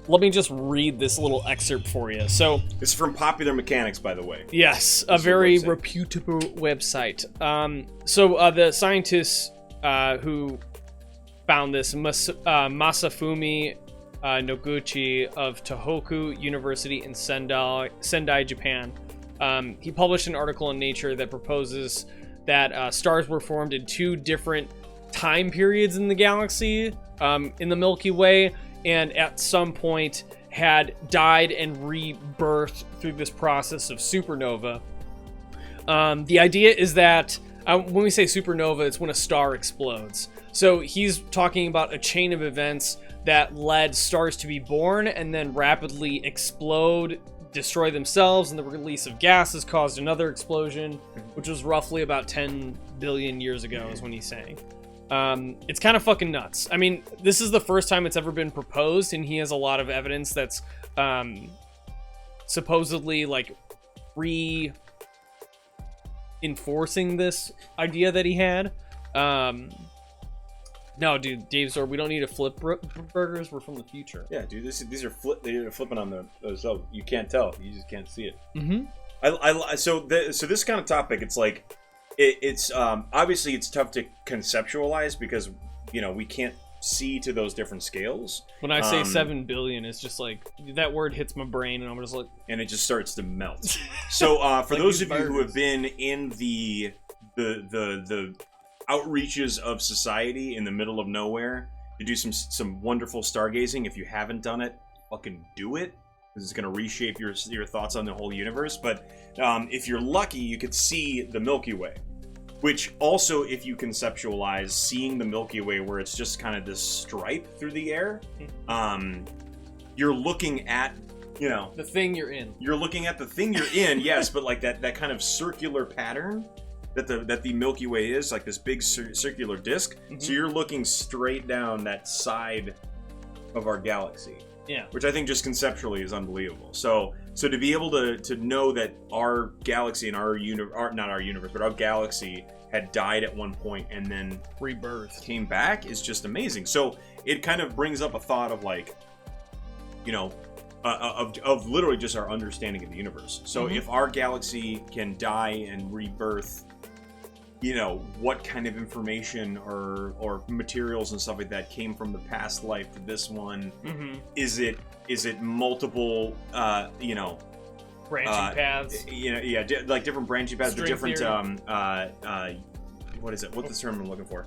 let me just read this little excerpt for you. So This is from Popular Mechanics, by the way. yes, a This is a very website. reputable website. So the scientists who found this, Masafumi Noguchi of Tohoku University in Sendai, Japan. He published an article in Nature that proposes that stars were formed in 2 different time periods in the galaxy, in the Milky Way, and at some point had died and rebirthed through this process of supernova. The idea is that when we say supernova, it's when a star explodes. So he's talking about a chain of events that led stars to be born and then rapidly explode, destroy themselves, and the release of gases caused another explosion, which was roughly about 10 billion years ago, is when he's saying. It's kind of fucking nuts. I mean, this is the first time it's ever been proposed, and he has a lot of evidence that's supposedly like reinforcing this idea that he had. No, dude, Dave Zor, we don't need to flip burgers. We're from the future. Yeah, dude, these are they're flipping on the so you can't tell. You just can't see it. Mm-hmm. So this kind of topic, it's like it's obviously it's tough to conceptualize because we can't see to those different scales. When I say 7 billion, it's just like that word hits my brain, and I'm just like, and it just starts to melt. So for Like those these of you who burgers. have been in the outreaches of society in the middle of nowhere to do some wonderful stargazing, if you haven't done it, fucking do it. This is going to reshape your thoughts on the whole universe. But if you're lucky, you could see the Milky Way. Which also, if you conceptualize seeing the Milky Way where it's just kind of this stripe through the air, you're looking at, the thing you're in. You're looking at the thing you're in, yes, but like that kind of circular pattern that the Milky Way is, like this big circular disc. Mm-hmm. So you're looking straight down that side of our galaxy. Yeah. Which I think just conceptually is unbelievable. So to be able to know that our galaxy and not our universe, but our galaxy had died at one point and then Rebirth. came back is just amazing. So it kind of brings up a thought of like, of literally just our understanding of the universe. So if our galaxy can die and rebirth, what kind of information or materials and stuff like that came from the past life to this one? Mm-hmm. Is it multiple Branching paths. like different branching paths, the String different theory. what is it? What's the term I'm looking for?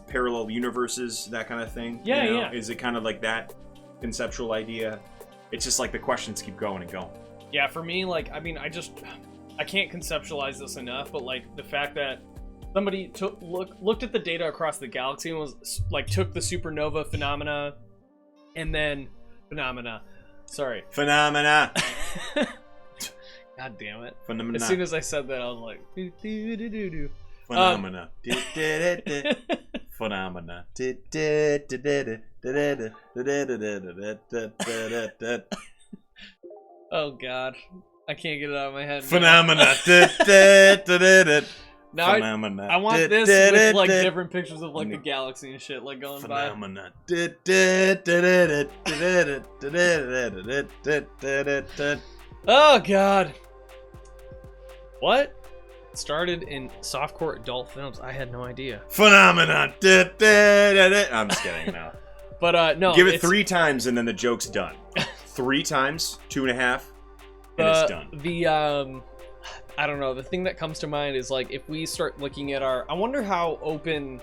Parallel universes, that kind of thing. Yeah, yeah. Is it kind of like that conceptual idea? It's just like the questions keep going and going. Yeah, for me, like, I mean, I can't conceptualize this enough, but like the fact that somebody looked at the data across the galaxy and was like took the supernova phenomena and then phenomena. God damn it. Phenomena. As soon as I said that, I was like, do. Phenomena. Phenomena. Oh god, I can't get it out of my head. Phenomena. Now Phenomena. I want this with like different pictures of like the galaxy and shit like going by. Phenomena. Oh god. What? Started in softcore adult films. I had no idea. Phenomena. I'm just kidding now. But no. Give it 3 times and then the joke's done. 3 times, 2.5, and it's done. I don't know. The thing that comes to mind is like if we start looking at I wonder how open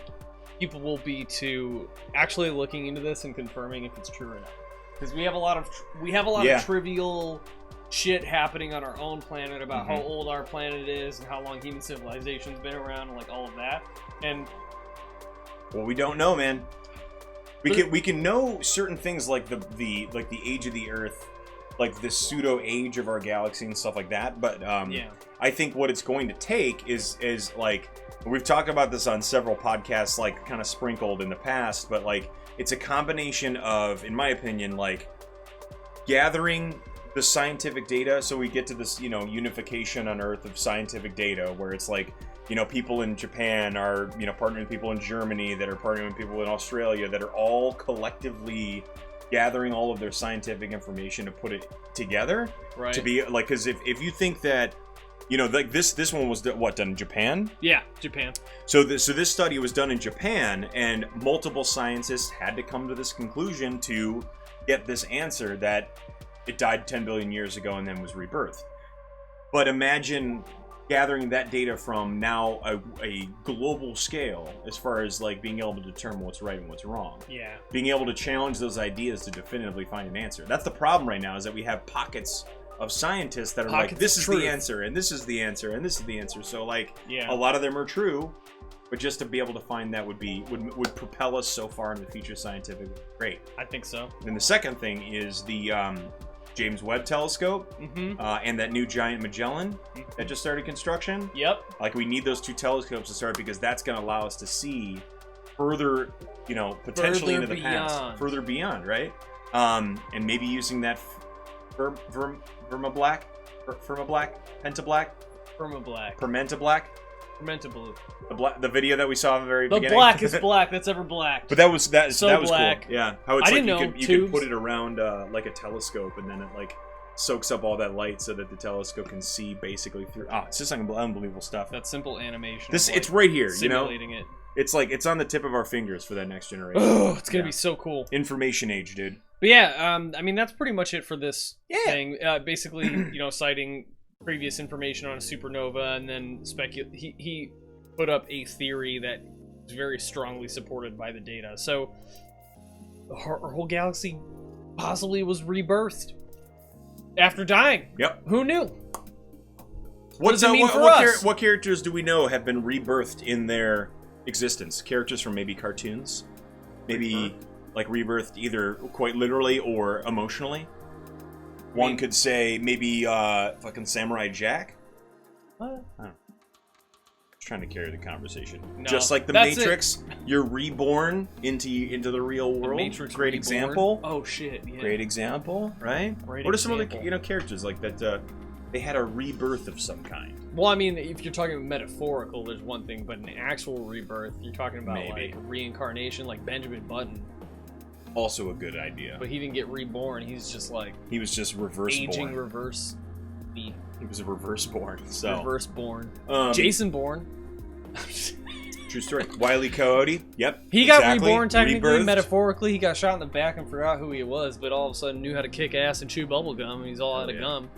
people will be to actually looking into this and confirming if it's true or not. Because we have a lot of of trivial shit happening on our own planet about how old our planet is and how long human civilization's been around and like all of that. And well, we don't know, man. We can know certain things like the age of the Earth, like the pseudo age of our galaxy and stuff like that. But I think what it's going to take is like We've talked about this on several podcasts, like kind of sprinkled in the past, but like it's a combination of, in my opinion, like gathering the scientific data, so we get to this, you know, unification on Earth of scientific data, where it's like, you know, people in Japan are, you know, partnering with people in Germany that are partnering with people in Australia that are all collectively gathering all of their scientific information to put it together. Right. To be like, because if you think that, you know, like this one was done in Japan? Yeah, Japan. So this study was done in Japan, and multiple scientists had to come to this conclusion to get this answer that it died 10 billion years ago and then was rebirthed. But imagine gathering that data from now a global scale, as far as like being able to determine what's right and what's wrong. Yeah. Being able to challenge those ideas to definitively find an answer. That's the problem right now, is that we have pockets of scientists that are Pockets like, this of is truth. the answer, and this is the answer, and this is the answer. So like, Yeah. a lot of them are true, but just to be able to find that would propel us so far in the future scientifically. Great. I think so. And the second thing is the James Webb telescope, and that new giant Magellan that just started construction. Yep. Like, we need those two telescopes to start, because that's going to allow us to see further, you know, potentially Further into the beyond. past, further beyond, right? And maybe using that Permablack, Pentablack, Permablack. Fermenta blue. the video that we saw at the very The beginning. black is black. That's ever black. But that was So that was black. cool. Yeah, how it's I like didn't know you could tubes. put it around like a telescope, and then it like soaks up all that light so that the telescope can see basically through. It's just unbelievable stuff. That simple animation. This of, it's right here, you know. simulating it. It's like it's on the tip of our fingers for that next generation. Oh, it's gonna Yeah. be so cool. Information age, dude. But yeah, I mean that's pretty much it for this Yeah. thing. Basically, you know, citing previous information on a supernova, and then he put up a theory that is very strongly supported by the data. So our whole galaxy possibly was rebirthed after dying. Yep. Who knew? What does it mean for us? What characters do we know have been rebirthed in their existence? Characters from maybe cartoons, maybe like rebirthed either quite literally or emotionally. One could say maybe fucking Samurai Jack. What? I don't know. Trying to carry the conversation. No, Just like the that's Matrix, you're reborn into the real world. Matrix Great Reborn. example. Oh shit! Yeah. Great example, right? Great what are some example. other characters like that? They had a rebirth of some kind. Well, I mean, if you're talking metaphorical, there's one thing, but an actual rebirth, you're talking about Maybe. like reincarnation, like Benjamin Button. Also a good idea. But he didn't get reborn. He's just like He was just reverse aging, born. reverse, He was a reverse born. So reverse born. Um, Jason Bourne. True story. Wile E. Coyote. Yep. He got exactly. reborn technically, Rebirthed. metaphorically. He got shot in the back and forgot who he was, but all of a sudden knew how to kick ass and chew bubble gum, and he's all out of yeah. gum.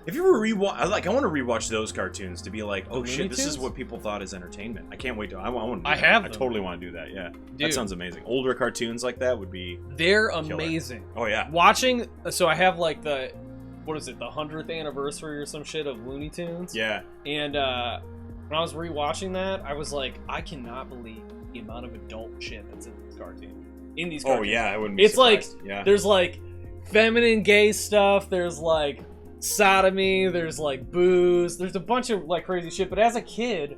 If you ever rewatch, I want to rewatch those cartoons to be like, oh The shit, Looney this is Tunes? what people thought as entertainment. I can't wait to. I want to. I have I them. totally want to do that. Yeah, Dude. that sounds amazing. Older cartoons like that would be. They're amazing. Oh yeah. Watching, so I have like the, what is it, the 100th anniversary or some shit of Looney Tunes. Yeah. And when I was rewatching that, I was like, I cannot believe the amount of adult shit that's in this cartoon. In these Oh cartoons. yeah, I wouldn't. Be It's like, surprised. Yeah. there's like feminine gay stuff, there's like sodomy, there's like booze, there's a bunch of like crazy shit. But as a kid,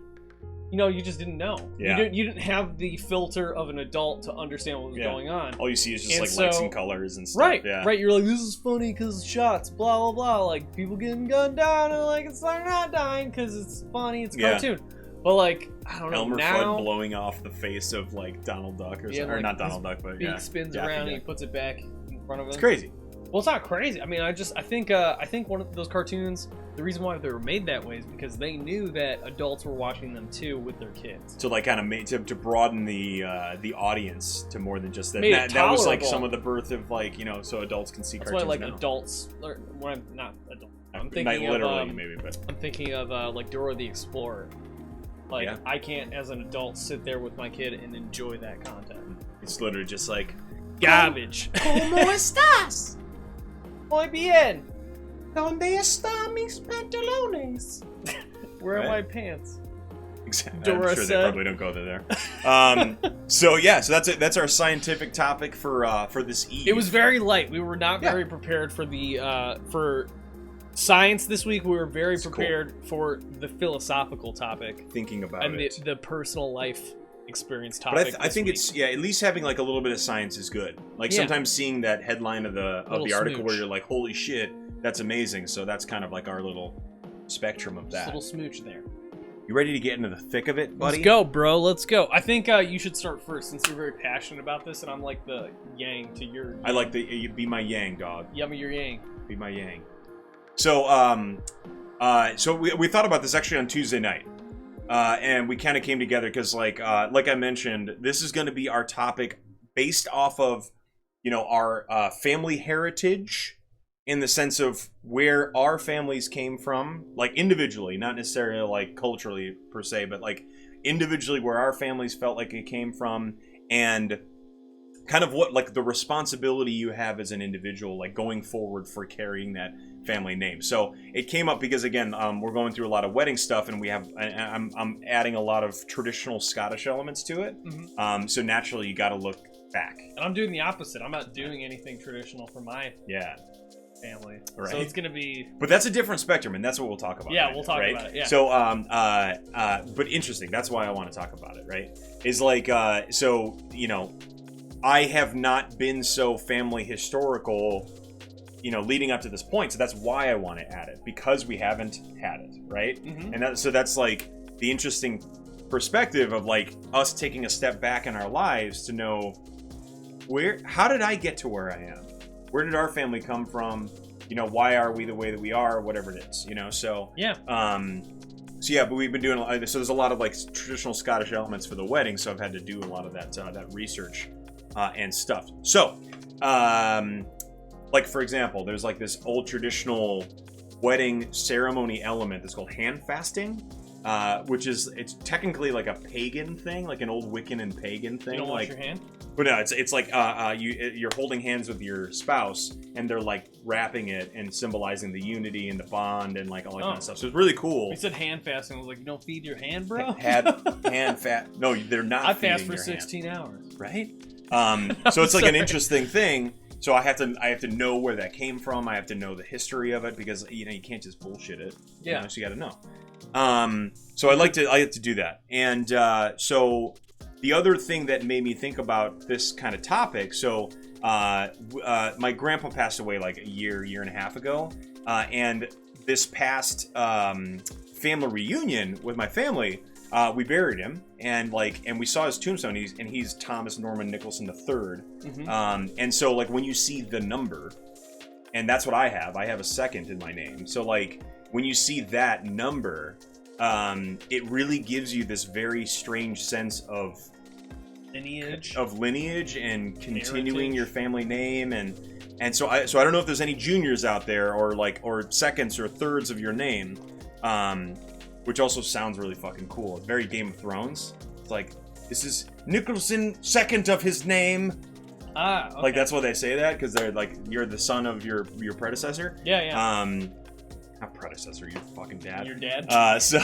you know, you just didn't know. Yeah. You didn't have the filter of an adult to understand what was Yeah. going on. All you see is just And like lights so- and colors and stuff. Right, Yeah. right. You're like, this is funny because shots, blah blah blah. Like people getting gunned down, and like it's like not dying because it's funny. It's a Yeah. cartoon. But like I don't know Elmer now. Fudd blowing off the face of like Donald Duck or Yeah, something, or like, not his Donald Duck, but beak yeah. spins Daffy around and he Duck. puts it back in front of him. It's crazy. Well, it's not crazy. I mean, I think one of those cartoons, the reason why they were made that way is because they knew that adults were watching them too with their kids. To like kind of make to broaden the audience to more than just that. Made it That was like tolerable. some of the birth of like, you know, so adults can see That's why cartoons like now. adults, or when I'm not adult, I'm Not thinking literally of maybe, but I'm thinking of like Dora the Explorer. Like Yeah. I can't, as an adult, sit there with my kid and enjoy that content. it's literally just like Garbage. ¿Cómo estás? Muy bien. ¿Dónde están mis pantalones? Where are Right. my pants? Exactly. Dora I'm sure said. they probably don't go there. So yeah, so that's it. That's our scientific topic for this eve. It was very light. We were not Yeah. very prepared for the for science this week. We were very It's prepared for the philosophical topic Thinking about and it. the personal life experience But topic. I think week. it's at least having like a little bit of science is good. Like Yeah. sometimes seeing that headline of the Little article where smooch. you're like, holy shit, that's amazing. So that's kind of like our little spectrum of Just that. a little smooch there. You ready to get into the thick of it, buddy? Let's go, bro. Let's go. I think you should start first since you're very passionate about this, and I'm like the yang to your. I like the you be my yang, dog. Yummy, your yang. Be my yang. So so we thought about this actually on Tuesday night. And we kind of came together because like I mentioned, this is going to be our topic based off of, you know, our family heritage in the sense of where our families came from, like individually, not necessarily like culturally per se, but like individually where our families felt like it came from, and kind of what like the responsibility you have as an individual, like going forward for carrying that family name. So it came up because again, we're going through a lot of wedding stuff, and we have I'm adding a lot of traditional Scottish elements to it. Mm-hmm. So naturally, you got to look back. And I'm doing the opposite. I'm not doing anything traditional for my family. Right. So it's gonna be. But that's a different spectrum, and that's what we'll talk about. Yeah, right we'll now, talk right? about it, yeah. So, but interesting. That's why I want to talk about it. Right? Is like, so you know, I have not been so family historical, you know, leading up to this point. So that's why I want to add it, because we haven't had it, right? Mm-hmm. And so that's like the interesting perspective of like us taking a step back in our lives to know how did I get to where I am? Where did our family come from? You know, why are we the way that we are? Whatever it is, you know. So Yeah. So yeah, but we've been doing so there's a lot of like traditional Scottish elements for the wedding. So I've had to do a lot of that research and stuff. So, like for example, there's like this old traditional wedding ceremony element that's called hand fasting. Which it's technically like a pagan thing, like an old Wiccan and pagan thing. You don't like, wash your hand? But no, it's like you're holding hands with your spouse, and they're like wrapping it and symbolizing the unity and the bond and like all that kind of stuff. So it's really cool. You said hand fasting. I was like, you don't feed your hand, bro? Hand fat. No, they're not. I fast feeding for your 16 hand. hours. Right. So it's like an Sorry. interesting thing. So I have to know where that came from. I have to know the history of it, because you know you can't just bullshit it. Yeah. You know, so you got to know. So I like to do that. And so the other thing that made me think about this kind of topic, so my grandpa passed away like a year and a half ago, and this past family reunion with my family, we buried him, and we saw his tombstone. He's Thomas Norman Nicholson III. Mm-hmm. And so like when you see the number, and that's what I have a second in my name. So like when you see that number, it really gives you this very strange sense of lineage and continuing Heritage. your family name, and so I don't know if there's any juniors out there or seconds or thirds of your name, which also sounds really fucking cool. It's very Game of Thrones. It's like, this is Nicholson, second of his name. Okay. Like that's why they say that, because they're like, you're the son of your predecessor. Yeah. Not predecessor, your fucking dad. Your dad. So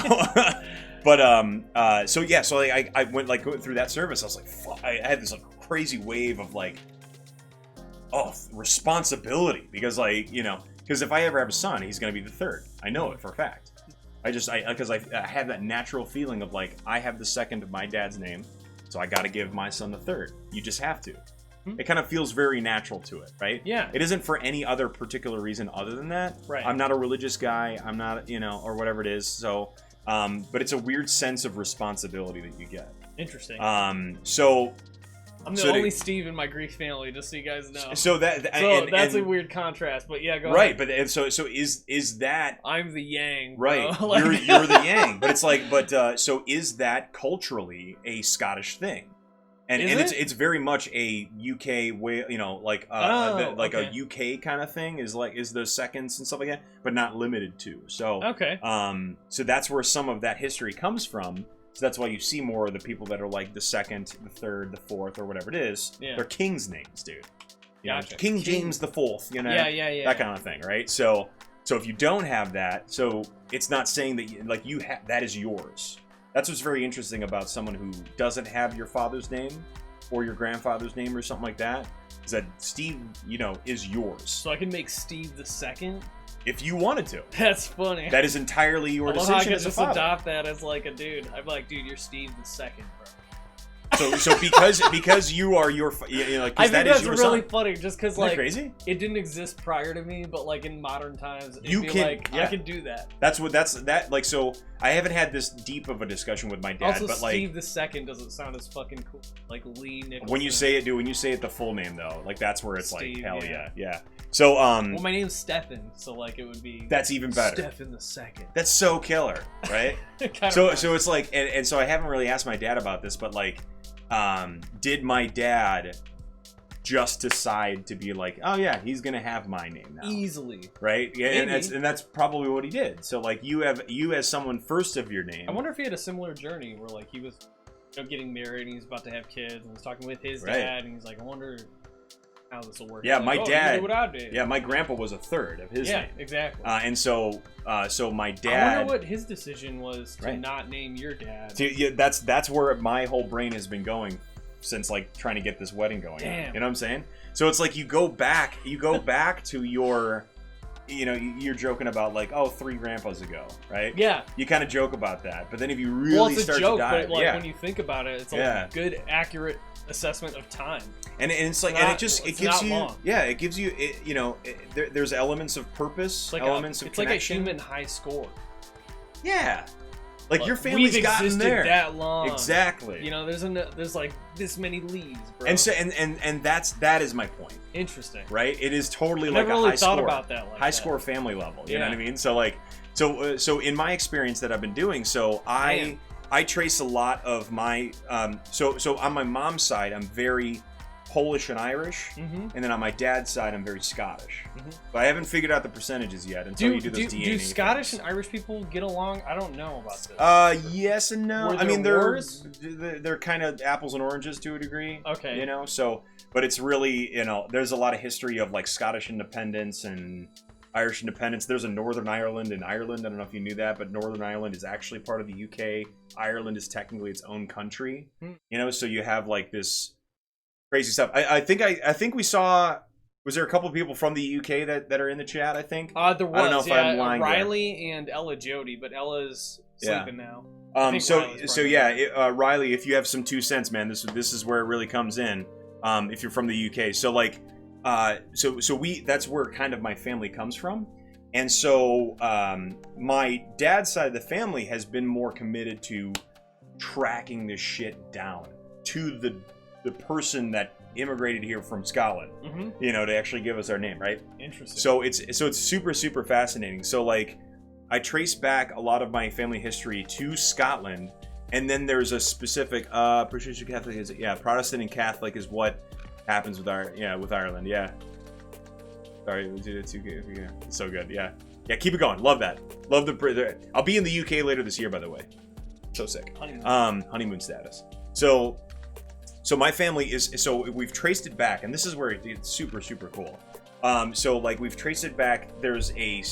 yeah, so like, I went like going through that service. I was like, fuck, I had this like crazy wave of like, responsibility, because like, you know, because if I ever have a son, he's gonna be the third. I know it for a fact. Because I have that natural feeling of like, I have the second of my dad's name, so I got to give my son the third. You just have to. It kind of feels very natural to it, right? Yeah. It isn't for any other particular reason other than that. Right. I'm not a religious guy. I'm not, you know, or whatever it is. So, but it's a weird sense of responsibility that you get. Interesting. So I'm the so only Steve in my Greek family, just so you guys know. So That's a weird contrast, but yeah, go right. ahead. But and so is that I'm the yang, right? bro. Like- You're the yang, but it's like, so is that culturally a Scottish thing? And Is it's very much a UK way, you know, like okay. a UK kind of thing is the seconds and stuff like that, but not limited to. So Okay. so that's where some of that history comes from. So that's why you see more of the people that are like the second, the third, the fourth, or whatever it is. Yeah. They're king's names, dude. You know, Gotcha. King James the Fourth. You know, Yeah. that kind of thing, right? So if you don't have that, so it's not saying that you have that is yours. That's what's very interesting about someone who doesn't have your father's name or your grandfather's name or something like that, is that Steve, you know, is yours. So I can make Steve the second. if you wanted to. That's funny. That is entirely your I love how I decision could as a just father. adopt that as like a dude. I'm like, dude, you're Steve the second, bro. So because you are your, you know, like, 'cause I think that is that's your really son. funny, just because Isn't that like crazy? it didn't exist prior to me, but like in modern times, it'd You be can- like yeah. I can do that. That's like, so I haven't had this deep of a discussion with my dad, Also, but like Steve the second doesn't sound as fucking cool. Like Lee Nicholson. when you say it the full name though, like that's where it's Steve, like hell yeah. yeah. So well, my name's Stefan, so like it would be. that's even better. Stefan the second. That's so killer, right? Kinda so rhymes. it's like, and so I haven't really asked my dad about this, but like, did my dad just decide to be like, oh yeah, he's gonna have my name now, easily. right? Yeah, and Maybe. that's probably what he did. So like, you as someone first of your name. I wonder if he had a similar journey where like he was, you know, getting married and he's about to have kids and he's talking with his Right. dad and he's like, I wonder how this will work. Yeah, Like, my oh, you dad- did what I did. Yeah, my grandpa was a third of his Yeah, name, exactly. and so my I dad. wonder what his decision was to Right. not name your dad. Yeah, that's where my whole brain has been going since like trying to get this wedding going. Damn. You know what I'm saying? So it's like you go back to your, you know, you're joking about like, oh, 3 grandpas ago, right? Yeah. You kind of joke about that, but then if you really Well, it's a start joke, to dive, but like yeah. when you think about it, it's a Yeah. good, accurate assessment of time. and it's like, Not- and it it's gives not you, long. yeah, it gives you, you know, there's elements of purpose, It's like elements of it's like a connection. human high score. Yeah, like your Like, family's we've gotten existed there that long. exactly. You know, there's like this many leaves, bro. And so and that is my point. Interesting. Right? It is totally I like never a really high thought score, about that like high that. score family level. You know Yeah. what I mean? So like, so in my experience that I've been doing, so I trace a lot of my so on my mom's side, I'm very Polish and Irish, Mm-hmm. and then on my dad's side, I'm very Scottish. But I haven't figured out the percentages yet until you do those DNA. Do Scottish things. and Irish people get along? I don't know about this. Yes and no. Were I there mean, wars? they're kind of apples and oranges to a degree. Okay. You know, so but it's really, you know, there's a lot of history of like Scottish independence and Irish independence. There's a Northern Ireland in Ireland. I don't know if you knew that, but Northern Ireland is actually part of the UK. Ireland is technically its own country. You know, so you have like this crazy stuff. I think we saw. Was there a couple of people from the UK that are in the chat? I think. There was, I don't know if I'm lying there. Riley and Ella Jody, but Ella's Yeah. sleeping now. I think Riley's So probably yeah, Riley, if you have some 2 cents, man, this is where it really comes in. If you're from the UK, so like, that's where kind of my family comes from, and so my dad's side of the family has been more committed to tracking this shit down to the person that immigrated here from Scotland, you know, to actually give us our name, right? Interesting. So it's super fascinating. So like, I trace back a lot of my family history to Scotland, and then there's a specific Protestant Catholic is Protestant and Catholic is what happens with with Ireland. Yeah. Sorry, we did it too good. Yeah, it's so good. Yeah, keep it going. Love that. Love the. I'll be in the UK later this year, by the way. So sick. Honeymoon status. So my family is, so we've traced it back, and this is where it's super cool. So like, we've traced it back. There's a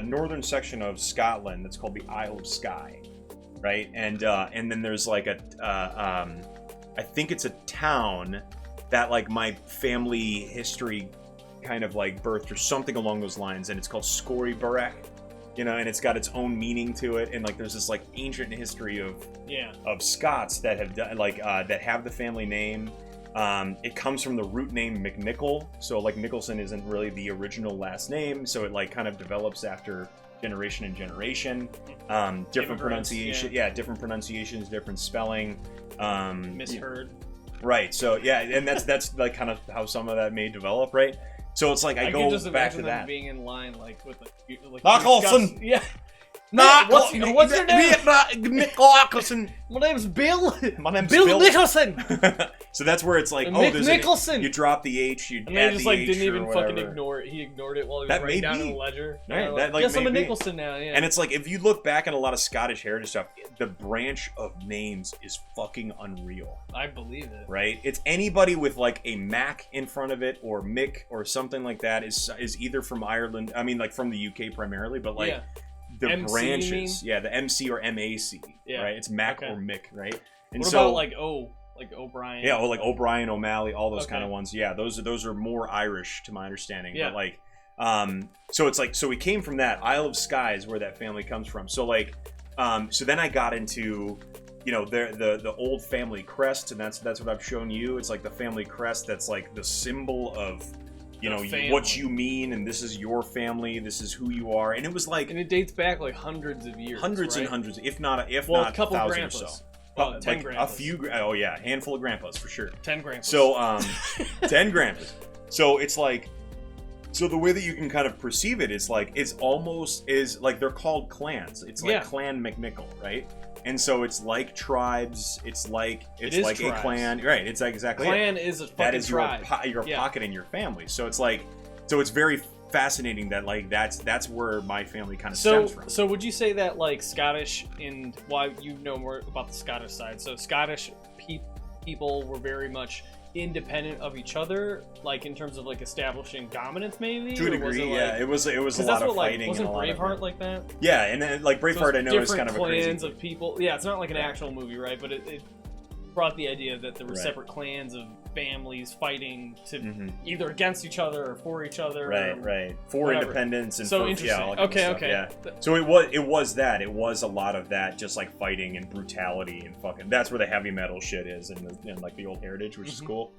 northern section of Scotland that's called the Isle of Skye, right? And then there's like I think it's a town that like my family history kind of like birthed or something along those lines, and it's called Scoryburrack, you know, and it's got its own meaning to it, and like there's this like ancient history of Scots that have done like that have the family name. It comes from the root name McNichol, so like Nicholson isn't really the original last name, so it like kind of develops after generation and generation. Different pronunciation, different pronunciations, different spelling. Misheard. Right. So yeah, and that's like kind of how some of that may develop, right? So it's like I go can just back to imagine them that. being in line like with like Nicholson! Yeah. Nah, what's your name? Nicholson. My name's Bill. My name's Bill Nicholson. So that's where it's like, Mick Nicholson. You drop the H, you And add they just the like H didn't or even fucking whatever. ignore it. He ignored it while he was That writing may down be. in the ledger. Right, Like, that, like, yes, I'm a may be. Nicholson now. Yeah. And it's like, if you look back at a lot of Scottish heritage stuff, the branch of names is fucking unreal. I believe it. Right? It's anybody with like a Mac in front of it, or Mick, or something like that is either from Ireland. I mean, like from the UK primarily, but like the MC, branches, the MC or MAC, right? It's Mac Okay. or Mick, right? And What so, about like O'Brien? like O'Brien, O'Malley, all those Okay. kind of ones. Yeah, those are more Irish to my understanding. Yeah. But like, So it's like, so we came from that. Isle of Skye is where that family comes from. So like, so then I got into, you know, the old family crest, and that's what I've shown you. It's like the family crest that's like the symbol of, you know, what you mean, and this is your family, this is who you are. And it was like, and it dates back like hundreds of years, hundreds right? and hundreds, if not a couple 1,000 grandpas. or so. 10 like grandpas. a few, oh yeah, a handful of grandpas for sure. 10 grandpas. So 10 grandpas. So it's like, so the way that you can kind of perceive it is like, it's almost is like they're called clans. It's like Clan McNichol, right? And so it's like tribes. It's like tribes. a clan, right? It's like exactly clan is a fucking that is tribe. your pocket in your family. So it's like, so it's very fascinating that like that's where my family kind of stems from. So would you say that like Scottish, and why you know more about the Scottish side? So Scottish people were very much independent of each other, like in terms of like establishing dominance, maybe. To a degree, yeah. It was a lot of fighting. Wasn't and a lot Braveheart of, like that? Yeah, and then, like Braveheart, I know is kind of a crazy clans of people. Yeah, it's not like an actual movie, right? But it brought the idea that there were separate clans of families fighting to either against each other or for each other. Right. For whatever. independence and so for, interesting. all Okay. stuff, yeah. So it was that. It was a lot of that, just like fighting and brutality and fucking. That's where the heavy metal shit is in like the old heritage, which is cool.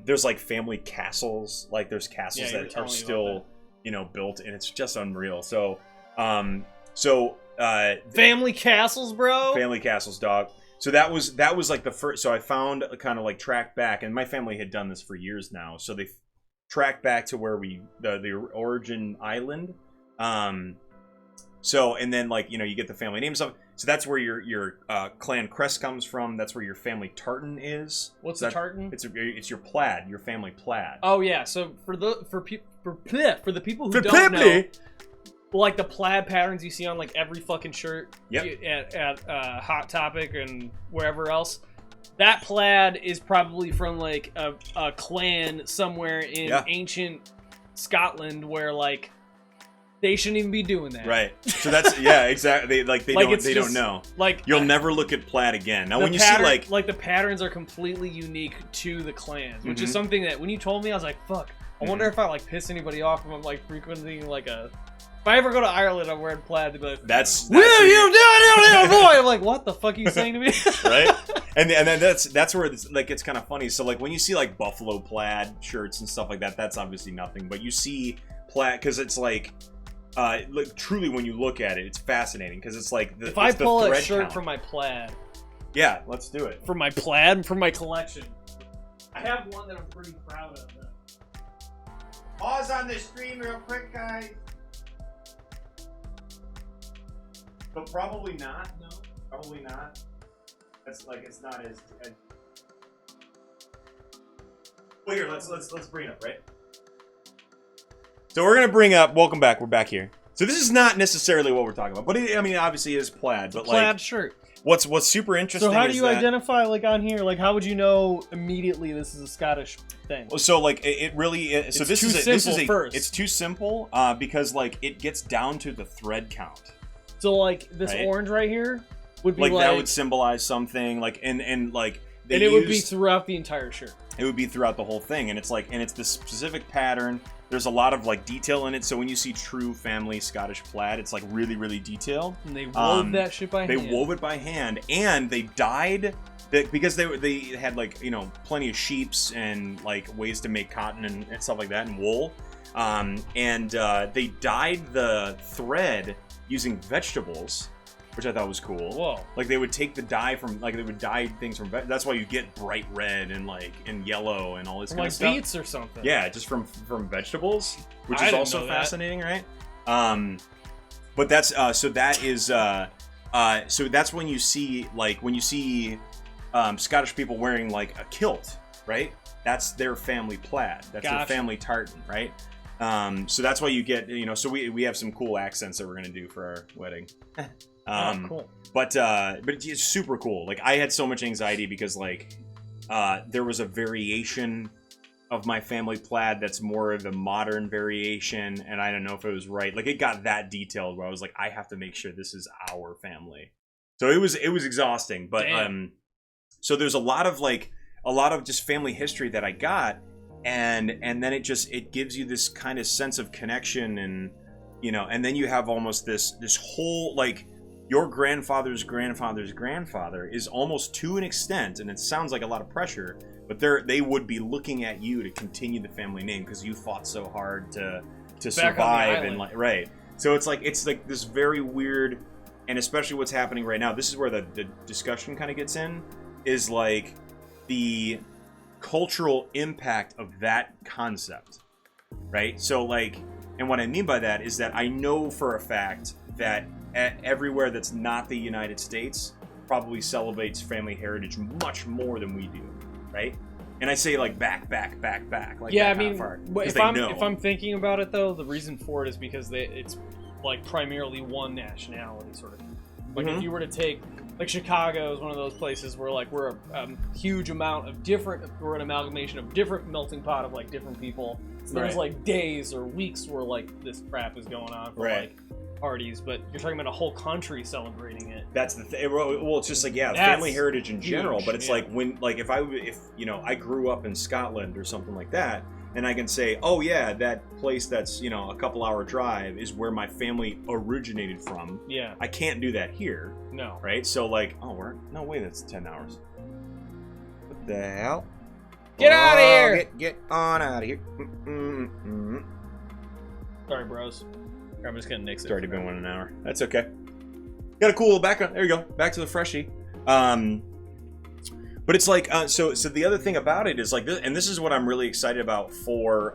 There's like family castles. Like there's castles that are still, you know, built, and it's just unreal. So, family castles, bro. Family castles, dog. So that was like the first. So I found a kind of like track back, and my family had done this for years now. So they tracked back to where the origin island. So and then like, you know, you get the family names of. So that's where your clan crest comes from. That's where your family tartan is. What's the tartan? It's your plaid, your family plaid. Oh yeah. So for the people who don't know, like the plaid patterns you see on like every fucking shirt at Hot Topic and wherever else, that plaid is probably from like a clan somewhere in ancient Scotland where like they shouldn't even be doing that. Right. So that's exactly. Like they don't know. Like you'll never look at plaid again. Now when you see like the patterns are completely unique to the clans, which is something that when you told me, I was like, fuck. I wonder if I like piss anybody off if I'm like frequenting like a. If I ever go to Ireland, I'm wearing plaid. They'd be like, that's what are you doing, boy? I'm like, what the fuck are you saying to me? Right. And then that's where it's like, it's kind of funny. So like when you see like buffalo plaid shirts and stuff like that, that's obviously nothing. But you see plaid because it's like truly when you look at it, it's fascinating because it's like if I pull a shirt count. from my plaid. Yeah, let's do it. From my plaid, from my collection. I have one that I'm pretty proud of. Pause on the stream real quick, guys. But probably not. No, probably not. That's like it's not as. Well, here let's bring it up, right? So we're gonna bring up. Welcome back. We're back here. So this is not necessarily what we're talking about, but I mean, obviously, it is plaid. But plaid like, shirt. What's super interesting? So how do is you that, identify like on here? Like how would you know immediately this is a Scottish thing? So like it really is. So this is first. It's too simple because like it gets down to the thread count. So like this orange right here would be like that would symbolize something like and like and it would be throughout the entire shirt. It would be throughout the whole thing, and it's like it's this specific pattern. There's a lot of like detail in it. So when you see true family Scottish plaid, it's like really really detailed. And they wove that shit by hand. They wove it by hand, and they dyed because they had like, you know, plenty of sheeps and like ways to make cotton and stuff like that and wool. They dyed the thread using vegetables, which I thought was cool. Whoa! Like they would take the dye from they would dye things from. That's why you get bright red and yellow and all this kind of stuff. Like beets or something. Yeah, just from vegetables, which is also fascinating, right? But that's so that is so that's when you see Scottish people wearing like a kilt, right? That's their family plaid. That's their family tartan, right? So that's why you get, you know, so we have some cool accents that we're gonna do for our wedding. Cool. But it's super cool. Like I had so much anxiety because like there was a variation of my family plaid that's more of the modern variation, and I don't know if it was right. Like it got that detailed where I was like, I have to make sure this is our family. So it was exhausting, but so there's a lot of just family history that I got. and then it gives you this kind of sense of connection, and and then you have almost this whole, like, your grandfather's grandfather's grandfather is almost, to an extent, and it sounds like a lot of pressure, but they would be looking at you to continue the family name because you fought so hard to survive, and like, right. So it's like this very weird, and especially what's happening right now, this is where the discussion kind of gets in, is like the cultural impact of that concept, right? So like, and what I mean by that is that I know for a fact that everywhere that's not the United States probably celebrates family heritage much more than we do, right? And I say like back, like, yeah. I that mean, far, if I'm thinking about it though, the reason for it is because it's like primarily one nationality sort of. Like if you were to take, like, Chicago is one of those places where like we're a huge amount of we're an amalgamation of different melting pot of like different people. So there's like days or weeks where like this crap is going on for like parties, but you're talking about a whole country celebrating it. That's the thing. Well, it's just like, family heritage in general, but it's like when, like, if I grew up in Scotland or something like that, and I can say, oh yeah, that place that's, a couple hour drive is where my family originated from. Yeah. I can't do that here. No. Right? So like, no way, that's 10 hours. What the hell? Get out of here! Get on out of here. Sorry, bros. I'm just gonna nix it. It's already been 1 hour. That's okay. Got a cool little background. There you go. Back to the freshie. But it's like, so the other thing about it is like this, and this is what I'm really excited about for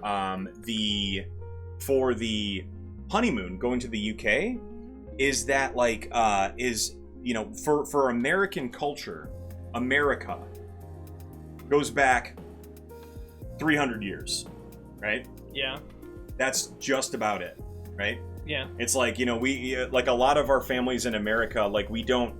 the honeymoon going to the UK, is that like for American culture, America goes back 300 years, right? Yeah. That's just about it, right? Yeah. It's like, we like a lot of our families in America, like we don't,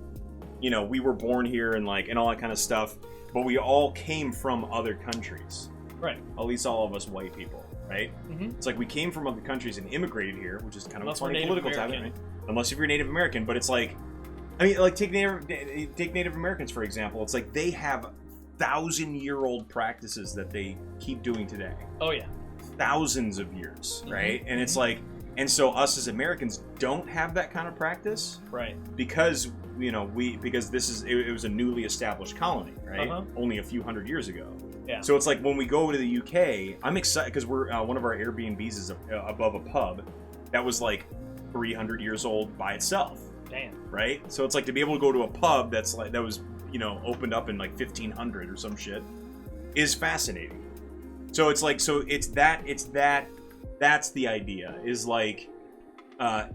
we were born here and like, and all that kind of stuff, but we all came from other countries. Right. At least all of us white people, right? Mm-hmm. It's like we came from other countries and immigrated here, which is kind of Unless a funny we're political Native topic, right? Unless if you're Native American, but it's like, I mean, like take Native Americans, for example. It's like they have 1,000-year-old practices that they keep doing today. Oh, yeah. Thousands of years, right? And it's like, and so us as Americans don't have that kind of practice, right? Because because it was a newly established colony, right? Only a few hundred years ago. Yeah. So it's like when we go to the UK, I'm excited because we're one of our Airbnbs is above a pub that was like 300 years old by itself. Damn. Right? So it's like to be able to go to a pub that's like that was opened up in like 1500 or some shit is fascinating. So it's like that's the idea, is like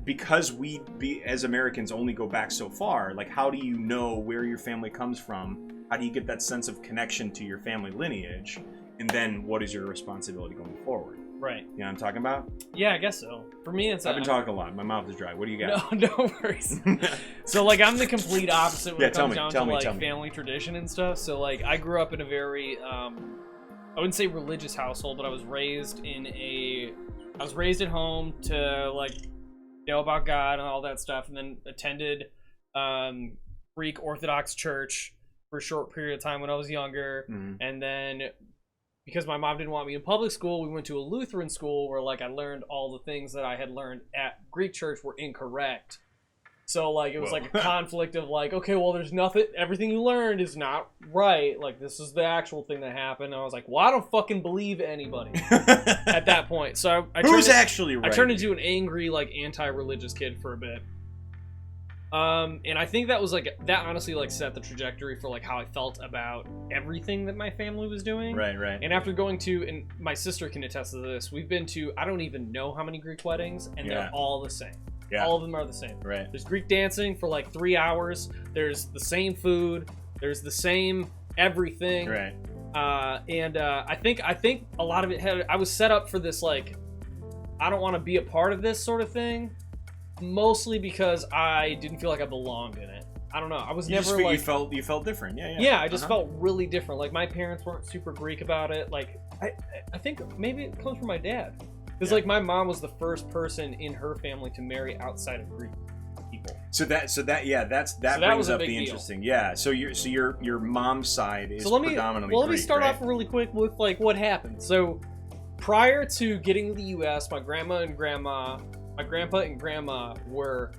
because we as Americans only go back so far, like how do you know where your family comes from? How do you get that sense of connection to your family lineage? And then what is your responsibility going forward? Right. You know what I'm talking about? Yeah, I guess so. For me, it's... I've been talking a lot. My mouth is dry. What do you got? No worries. So, like, I'm the complete opposite when it comes down to tell me. family tradition and stuff. So, like, I grew up in a very, I wouldn't say religious household, but I was raised at home to, like, know about God and all that stuff, and then attended Greek Orthodox church for a short period of time when I was younger. Mm-hmm. And then because my mom didn't want me in public school, we went to a Lutheran school where like I learned all the things that I had learned at Greek church were incorrect. So like it was like a conflict of like, okay, well there's nothing, everything you learned is not right. Like this is the actual thing that happened. And I was like, well, I don't fucking believe anybody at that point. So who's actually right? I turned into an angry, like anti-religious kid for a bit. And I think that was like, that honestly like set the trajectory for like how I felt about everything that my family was doing. Right. And after going to, and my sister can attest to this, we've been to, I don't even know how many Greek weddings, and they're all the same. Yeah. All of them are the same. Right. There's Greek dancing for like 3 hours. There's the same food. There's the same everything. Right. I think a lot of it I was set up for this like, I don't want to be a part of this sort of thing. Mostly because I didn't feel like I belonged in it. I don't know. I was never like... You felt different. Yeah. Yeah, I just felt really different. Like, my parents weren't super Greek about it. Like, I think maybe it comes from my dad. Because, like, my mom was the first person in her family to marry outside of Greek. people. So that that brings was a up big the deal. interesting. Yeah. So your mom's side is predominantly let me Greek, start right? off really quick with like what happened. So prior to getting to the U.S., my grandpa and grandma were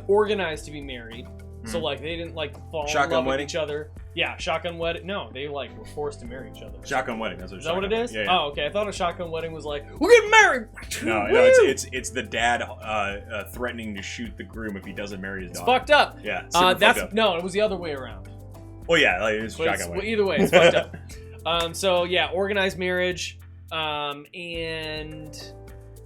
organized to be married. So like they didn't like fall in love with each other. Yeah, shotgun wedding. No, they like were forced to marry each other. Shotgun wedding. That's what. Is that what it is? Yeah, yeah. Oh, okay. I thought a shotgun wedding was like we're getting married. No, Woo! it's the dad threatening to shoot the groom if he doesn't marry his It's daughter. fucked up. Yeah, super that's fucked up. No, it was the other way around. Well, yeah, like, it's But shotgun wedding. either way, it's fucked up. So yeah, organized marriage, and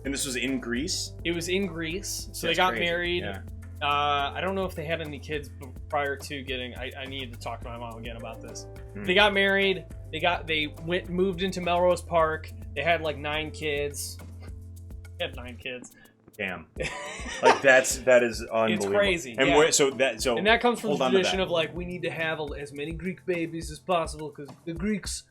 this was in Greece. it was in Greece. So That's they got crazy. married. Yeah. I don't know if they had any kids prior to getting. I need to talk to my mom again about this. Hmm. They got married. They moved into Melrose Park. They had like 9 kids. They had 9 kids. Damn. Like that is unbelievable. It's crazy. And yeah. and that comes from hold the on to tradition that. of like we need to have as many Greek babies as possible because the Greeks,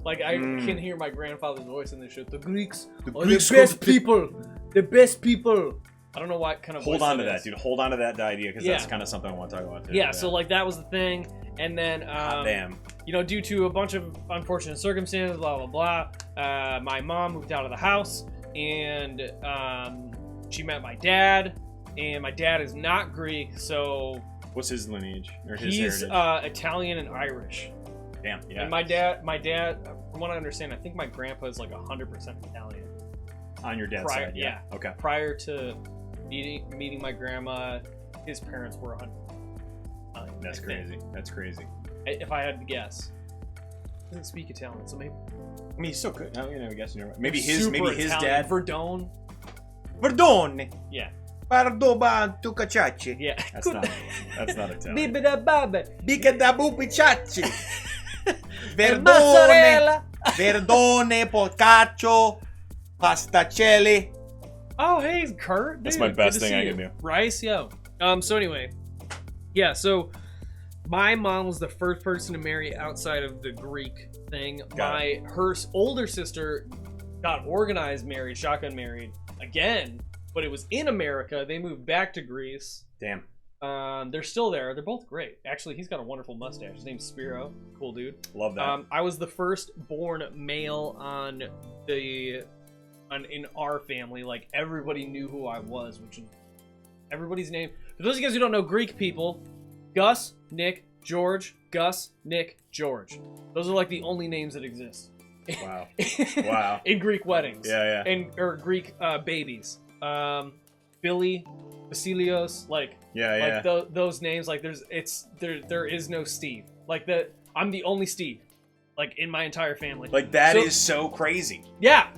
like I can hear my grandfather's voice in this shit. The Greeks are Greeks the best people. The best people. I don't know what kind of Hold voice on to it that, is. dude. Hold on to that idea because Yeah. that's kind of something I want to talk about too. Yeah, so like that was the thing, and then damn. you know, due to a bunch of unfortunate circumstances, blah blah blah, my mom moved out of the house, and she met my dad, and my dad is not Greek, so What's his lineage or his he's heritage? Italian and Irish. Damn. Yeah. And my dad, from what I understand, I think my grandpa is like 100% Italian. On your dad's prior- side. Yeah. Okay. Prior to meeting my grandma, his parents were 100%. That's crazy. That's crazy. If I had to guess, he doesn't speak Italian, so maybe. I mean, he's still good. No, you know, I guess you're right. Maybe Super his Italian. dad. Verdone. Verdone. Yeah. Pardoba tu cacciacci. Yeah. That's not Italian. Bibida da bupicacci. Verdone. Verdone, Pocaccio, Pastacelli. Oh, hey, Kurt. That's dude, my good best to thing see I you. can do. Rice, yo. So anyway, yeah. So my mom was the first person to marry outside of the Greek thing. Her older sister got organized married, shotgun married again, but it was in America. They moved back to Greece. Damn. They're still there. They're both great. Actually, he's got a wonderful mustache. His name's Spiro. Cool dude. Love that. I was the first born male in our family. Like everybody knew who I was, which is everybody's name. For those of you guys who don't know Greek people, Gus, Nick, George, Gus, Nick, George. Those are like the only names that exist. Wow. Wow. In Greek weddings. Yeah, yeah. Or Greek babies. Billy, Vasilios, like those names. Like there is no Steve. Like I'm the only Steve. Like in my entire family. Like that is so crazy. Yeah.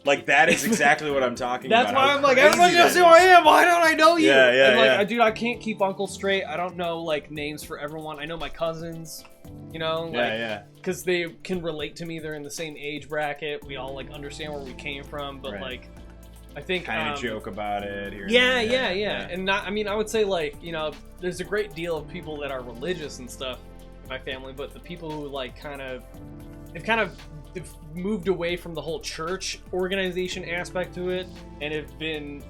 Like that is exactly what I'm talking That's about. why I'm like, everybody knows who I am. Why don't I know you? Yeah, yeah, and like, yeah. dude, I can't keep Uncle straight. I don't know like names for everyone. I know my cousins, you know, like, yeah. because they can relate to me. They're in the same age bracket. We all like understand where we came from, but Right. like, I think kind of joke about it here. Yeah, and yeah, there. yeah. And not, I mean, I would say like, you know, there's a great deal of people that are religious and stuff in my family, but the people who like they've moved away from the whole church organization aspect to it and have been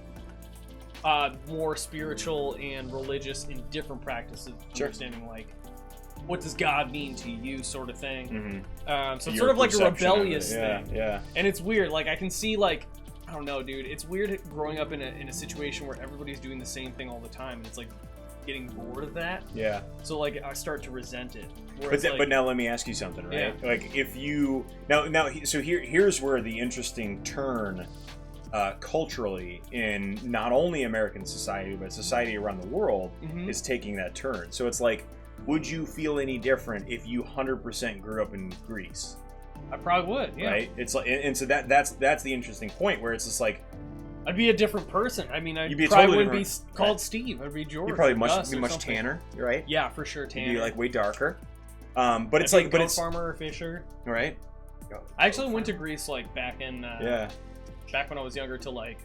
more spiritual and religious in different practices, understanding like what does God mean to you, sort of thing. Mm-hmm. So it's sort of like a rebellious yeah, thing. Yeah. And it's weird. Like I can see like, I don't know, dude. It's weird growing up in a situation where everybody's doing the same thing all the time, and it's like getting bored of that. Yeah. So like I start to resent it. But now let me ask you something, right? Yeah. Like if you so here's where the interesting turn culturally in not only American society but society around the world is taking that turn. So it's like, would you feel any different if you 100% grew up in Greece? I probably would. Yeah. Right. It's like, and so that's the interesting point where it's just like, I'd be a different person. I mean, I You'd be a probably totally wouldn't be different- called right. Steve. I'd be George. you're probably or much Gus or much something. tanner, right? Yeah, for sure, tanner. You'd be like way darker. But it's I'd be like, a but goat it's farmer or fisher. right. I actually went to Greece like back in back when I was younger to like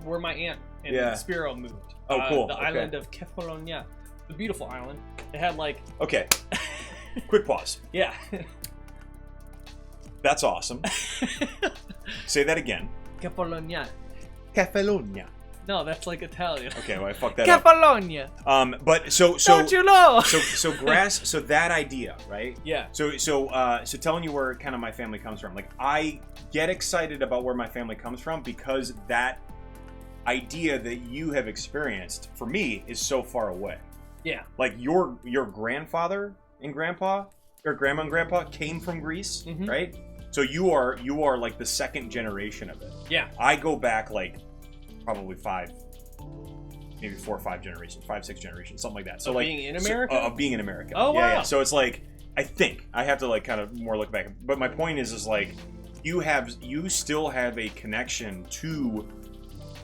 where my aunt and Spiro moved. Oh, cool. The Okay. island of Kefalonia, the beautiful island. It had like Okay. Quick pause. yeah. That's awesome. Say that again. Kefalonia. Kefalonia. No, that's like Italian. Okay, well I fucked that up. Capalonia. But so Don't you know? so grass. So that idea, right? Yeah. So telling you where kind of my family comes from. Like I get excited about where my family comes from because that idea that you have experienced for me is so far away. Yeah. Like your grandfather and grandpa or grandma and grandpa came from Greece, right? So you are like the second generation of it. Yeah. I go back like probably 4 or 5 generations, 5, 6 generations, something like that. So like being in America? Of being in America. Oh, wow. Yeah. So it's like I think I have to like kind of more look back. But my point is like you still have a connection to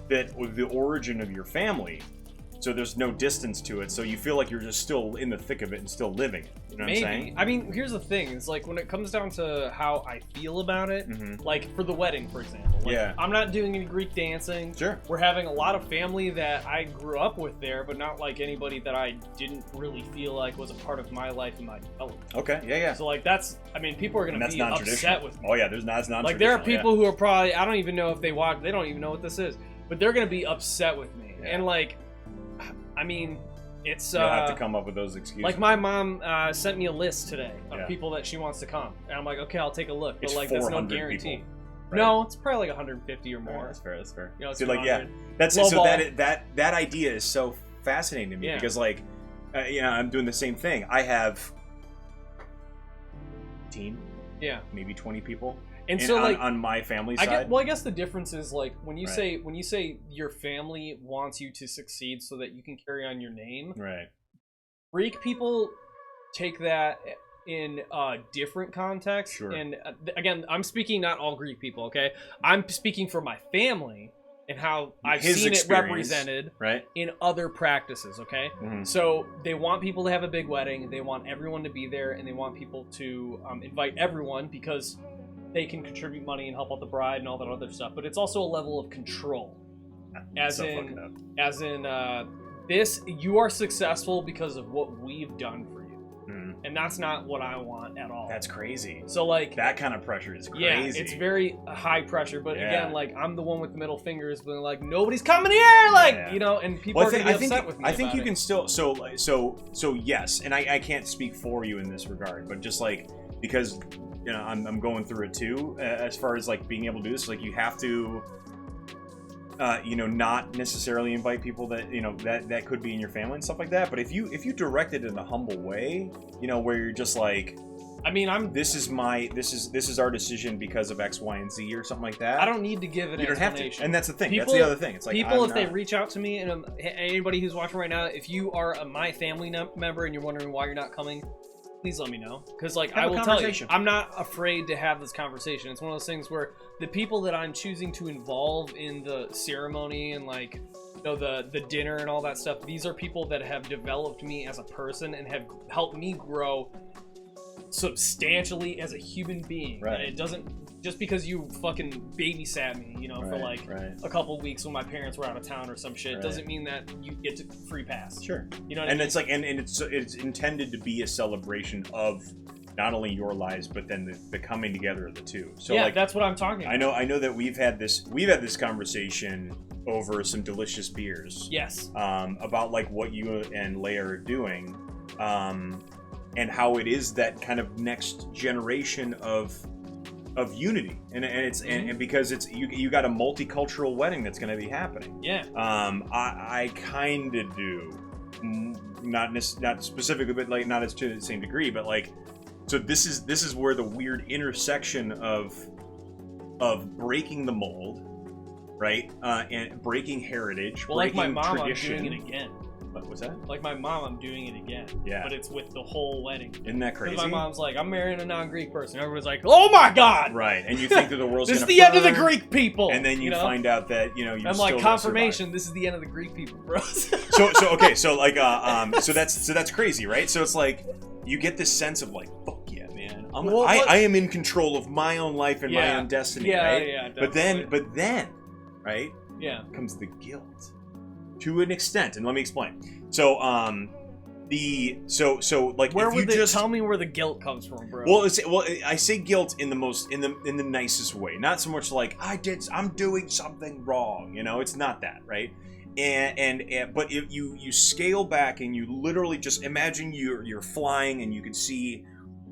that with the origin of your family. So there's no distance to it. So you feel like you're just still in the thick of it and still living it. You know what I'm saying? I mean, here's the thing. It's like when it comes down to how I feel about it, like for the wedding, for example. Like, Yeah. I'm not doing any Greek dancing. Sure. We're having a lot of family that I grew up with there, but not like anybody that I didn't really feel like was a part of my life and my development. Okay. Yeah. So like people are going to be upset with me. Oh yeah, that's non-traditional. Like there are people who are probably, I don't even know if they watch, they don't even know what this is, but they're going to be upset with me. Yeah. And like, I mean, it's You'll have to come up with those excuses. like my mom sent me a list today of Yeah. people that she wants to come, and I'm like, okay, I'll take a look, but It's like that's no 400 guarantee. people, right? No, it's probably like 150 or All right, more. that's fair. That's fair. You know, See, like, yeah, 200. that's Low so ball. that idea is so fascinating to me Yeah. because like, I'm doing the same thing. I have 15, Yeah, maybe 20 people, and so like on my family I side. guess the difference is like when you Right. say your family wants you to succeed so that you can carry on your name. Right. Greek people take that in a different context. Sure. And again, I'm speaking not all Greek people, okay? I'm speaking for my family and how I've His seen it experience, represented right? in other practices, okay? Mhm. So they want people to have a big wedding, they want everyone to be there, and they want people to invite everyone because they can contribute money and help out the bride and all that other stuff. But it's also a level of control. As So in, fucking up. this, you are successful because of what we've done for you. Mhm. And that's not what I want at all. That's crazy. So like, That kind of pressure is crazy. yeah, it's very high pressure. But Yeah. again, like I'm the one with the middle fingers, but like nobody's coming here, like Yeah. you know, and people are gonna be upset with me. I think about you it. can still so yes, and I can't speak for you in this regard, but just like because I'm going through it too, as far as like being able to do this, like you have to not necessarily invite people that that could be in your family and stuff like that, but if you direct it in a humble way, where you're just like, I mean, this is our decision because of X, Y, and Z or something like that. I don't need to give an You don't have explanation. to, and that's the thing. People- that's the other thing. It's like people, I'm if they not- reach out to me, and anybody who's watching right now, if you are my family member and you're wondering why you're not coming, please let me know, because like Have I a will tell you, conversation. I'm not afraid to have this conversation. It's one of those things where the people that I'm choosing to involve in the ceremony and like the dinner and all that stuff, these are people that have developed me as a person and have helped me grow substantially as a human being. Right. And it doesn't just because you fucking babysat me, for like a couple weeks when my parents were out of town or some shit, Right. doesn't mean that you get to free pass. Sure. You know what I And mean? it's like, and it's intended to be a celebration of not only your lives, but then the coming together of the two. So yeah, like, that's what I'm talking about. I know that we've had this conversation over some delicious beers. Yes. About like what you and Leia are doing, and how it is that kind of next generation of unity, and it's and because it's you got a multicultural wedding that's going to be happening. Yeah. I kind of do, not specifically, but like not as to the same degree, but like, so this is where the weird intersection of breaking the mold, right, and breaking heritage, Well, like breaking my mom, tradition. I'm doing it again. What was that? Like my mom, I'm doing it again. Yeah. But it's with the whole wedding. Isn't that Because crazy? my mom's like, I'm marrying a non-Greek person. Everyone's like, oh my god! Right, and you think that the world's This is gonna the end of the burn, Greek people! and then you find out that you're I'm still like, gonna confirmation, this is the end of the Greek people, bro. survive. So okay, so like so that's crazy, right? So it's like you get this sense of like, fuck yeah, man, I am in control of my own life and my own destiny, right? Yeah, But then, right? Yeah. Comes the guilt, to an extent, and let me explain. So like Where if you would just tell me where the guilt comes from, bro? well, I say guilt in the nicest way, not so much like I'm doing something wrong, you know. It's not that, right? But if you scale back and you literally just imagine you're flying and you can see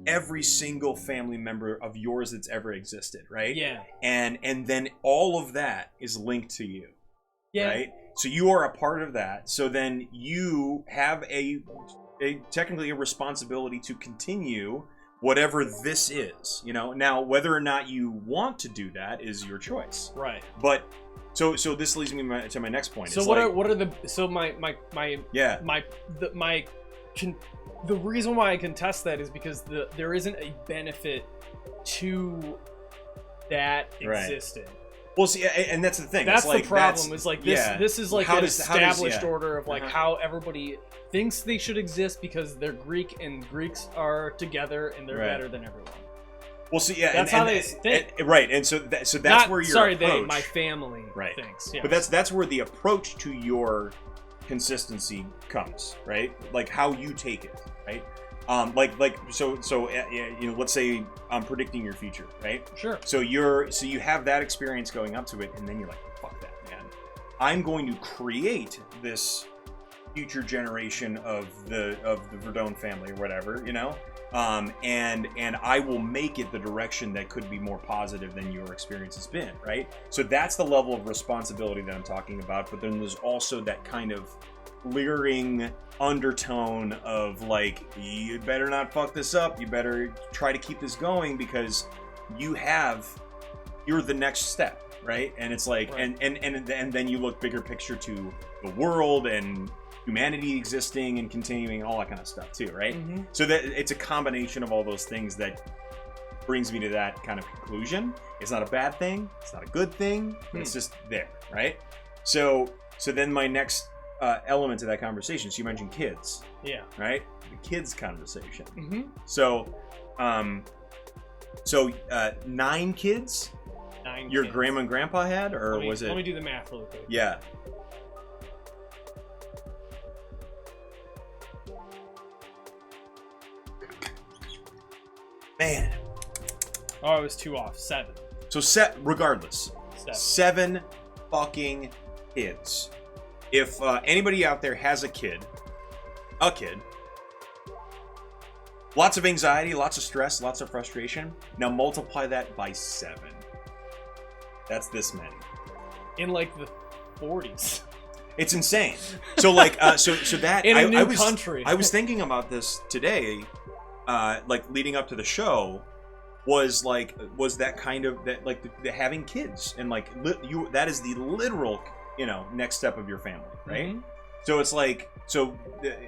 every single family member of yours that's ever existed, right? Yeah. And then all of that is linked to you. Yeah. Right? So you are a part of that. So then you have a technically a responsibility to continue whatever this is, you know. Now, whether or not you want to do that is your choice. Right. But so this leads me to my next point. So It's what like, are the the reason why I contest that is because there isn't a benefit to that Right. existing. Well, see, and that's the thing. That's it's like, the problem. Is like this. yeah. This is like How an does- established yeah. order of like how everybody thinks they should exist because they're Greek and Greeks are together and they're Right. better than everyone. Well, see, yeah, That's how they think. right, and so that's Not, where your sorry, approach, my family right. thinks. Yeah. But that's where the approach to your consistency comes, right? Like how you take it, right? You know, let's say I'm predicting your future, right? Sure. So you have that experience going up to it, and then you're like, fuck that, man. I'm going to create this future generation of the Verdone family or whatever, you know, and I will make it the direction that could be more positive than your experience has been, right? So that's the level of responsibility that I'm talking about. But then there's also that kind of leering undertone of like, you better not fuck this up, you better try to keep this going because you're the next step, right? And it's like, right. and then you look bigger picture to the world and humanity existing and continuing, all that kind of stuff too, right? Mm-hmm. So that it's a combination of all those things that brings me to that kind of conclusion. It's not a bad thing, it's not a good thing, but it's just there, right? So then my next element to that conversation, so you mentioned kids, Yeah. right? The kids conversation. Mm-hmm. So 9 kids 9 your kids. grandma and grandpa had, or was it? Let me do the math really quick. Yeah. Man. Oh, I was 2 off. 7. So regardless, 7. 7 fucking kids. If anybody out there has a kid, lots of anxiety, lots of stress, lots of frustration. Now multiply that by 7. That's this many. In like the 40s. It's insane. So like, so that In a new I was, country. I was thinking about this today, like leading up to the show, was that kind of that like the having kids and like that is the literal, you know, next step of your family, right? Mm-hmm. So it's like,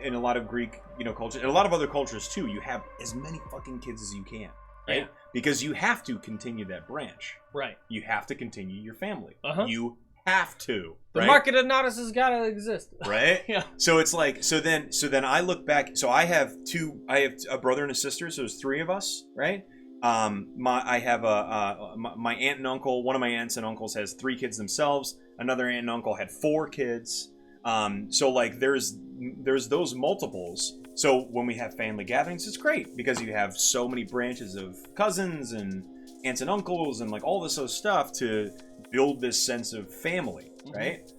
in a lot of Greek, you know, culture and a lot of other cultures too, you have as many fucking kids as you can, right? Yeah. Because you have to continue that branch. Right. You have to continue your family. Uh-huh. You have to. The right? market of Nautis has got to exist. Right? Yeah. So it's like, so then I look back. So I have a brother and a sister. So there's 3 of us, right? I have my aunt and uncle. One of my aunts and uncles has 3 kids themselves. Another aunt and uncle had 4 kids. So like there's those multiples. So when we have family gatherings, it's great because you have so many branches of cousins and aunts and uncles and like all this other stuff to build this sense of family, right?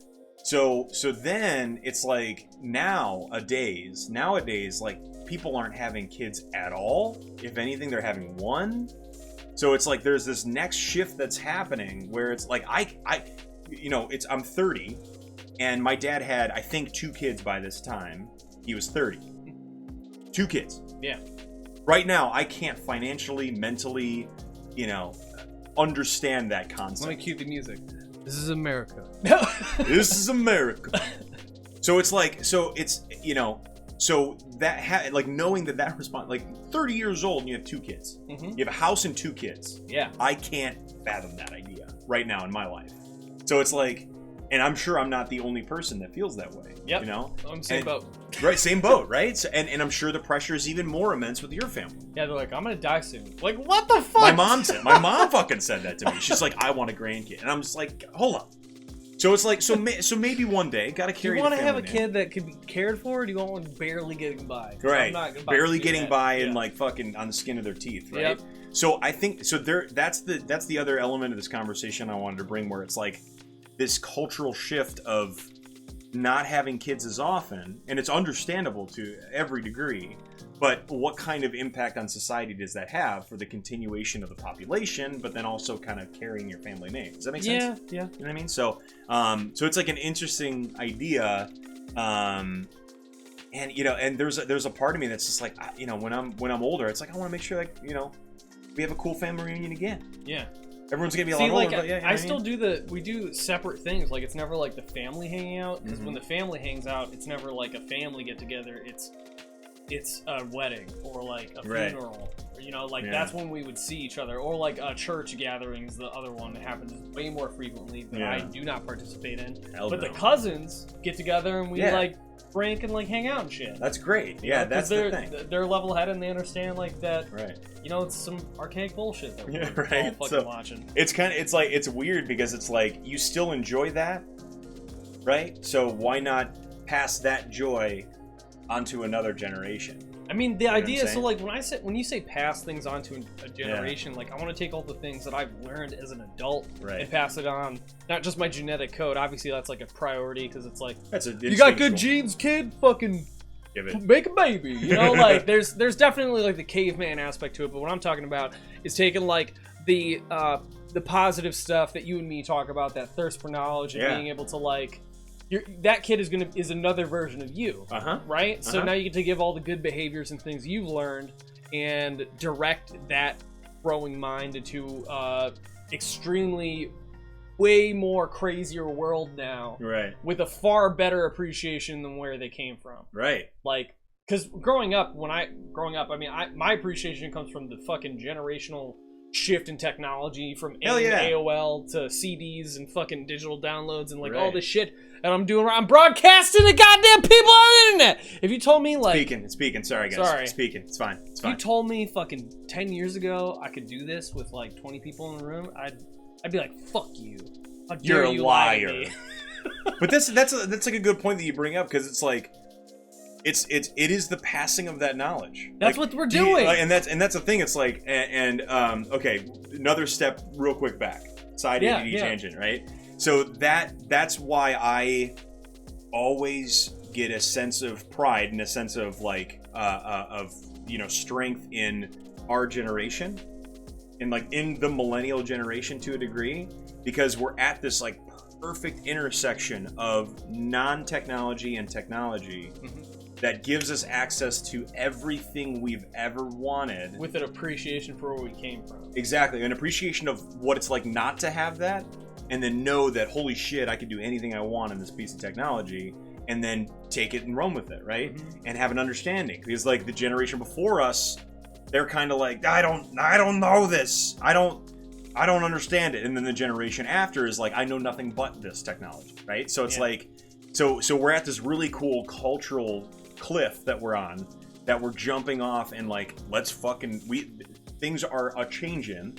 So then it's like nowadays, like people aren't having kids at all. If anything, they're having 1. So it's like there's this next shift that's happening where it's like I'm 30, and my dad had I think 2 kids by this time. He was 30. 2 kids. Yeah. Right now, I can't financially, mentally, you know, understand that concept. Let me cue the music. This is America. This is America. So it's like, you know, so that like knowing that response, like 30 years old and you have 2 kids. Mm-hmm. You have a house and 2 kids. Yeah. I can't fathom that idea right now in my life. So it's like, and I'm sure I'm not the only person that feels that way. Yep. You know? I'm same boat. Right, same boat, right? So, and I'm sure the pressure is even more immense with your family. Yeah, they're like, I'm gonna die soon. Like, what the fuck? My mom fucking said that to me. She's like, I want a grandkid. And I'm just like, hold on. So it's like, so maybe one day, gotta Do carry. you want to have a name. kid that could be cared for, or do you want one barely getting by? 'Cause Right, I'm not about barely to do getting that. by Yeah. and like fucking on the skin of their teeth, right? Yep. So I think that's the other element of this conversation I wanted to bring, where it's like this cultural shift of not having kids as often, and it's understandable to every degree, but what kind of impact on society does that have for the continuation of the population, but then also kind of carrying your family name? Does that make sense? Yeah. You know what I mean? So it's like an interesting idea, and and there's a part of me that's just like, when I'm older, it's like I want to make sure, like, we have a cool family reunion again. Yeah. Everyone's gonna be a See, lot like, older. But yeah, you know I what still we do separate things. Like, it's never like the family hanging out, because when the family hangs out, it's never like a family get together. It's a wedding or like a Right. funeral. Or, Yeah. that's when we would see each other. Or like a church gathering is the other one that happens way more frequently that I do not participate in. Hell but no. the cousins get together and we Yeah. like drink and like hang out and shit. That's great. Yeah, that's the thing. They're level-headed and they understand like that. Right. It's some archaic bullshit that we're right. all fucking So, watching. It's weird because it's like you still enjoy that, right? So why not pass that joy onto another generation? I mean, the know what I'm idea. So, saying? like, when you say pass things on to a generation, like, I want to take all the things that I've learned as an adult Right. and pass it on. Not just my genetic code. Obviously, that's like a priority because it's like, That's a you got good instinctual. genes, kid. Fucking Give it. make a baby. Like there's definitely like the caveman aspect to it. But what I'm talking about is taking like the positive stuff that you and me talk about, that thirst for knowledge and Yeah. being able to like. That kid is another version of you, right? So now you get to give all the good behaviors and things you've learned, and direct that growing mind into extremely, way more crazier world now, Right. with a far better appreciation than where they came from. Right. Like, because growing up, I mean, my appreciation comes from the fucking generational shift in technology from Hell yeah. AOL to CDs and fucking digital downloads and like all Right. this shit that I'm doing. I'm broadcasting to goddamn people on the internet. If you told me like, Speaking. Sorry, guys. Sorry. Speaking. It's fine. It's if you fine. told me fucking 10 years ago I could do this with like 20 people in the room, I'd be like, fuck you. How dare You're a you lie to liar. me? But that's like a good point that you bring up, because it's like it is the passing of that knowledge. That's Like, what we're do you- doing. like, and that's the thing. It's like okay, another step real quick back. Side Yeah, ADD yeah. tangent, right? So that's why I always get a sense of pride and a sense of like strength in our generation, and like in the millennial generation to a degree, because we're at this like perfect intersection of non-technology and technology that gives us access to everything we've ever wanted. With an appreciation for where we came from. Exactly, an appreciation of what it's like not to have that, and then know that, holy shit, I can do anything I want in this piece of technology, and then take it and run with it, right? And have an understanding, because like the generation before us, they're kind of like, I don't know this, I don't understand it, and then the generation after is like, I know nothing but this technology, right? So it's like, so we're at this really cool cultural cliff that we're on, that we're jumping off, and like, let's fucking things are a changing,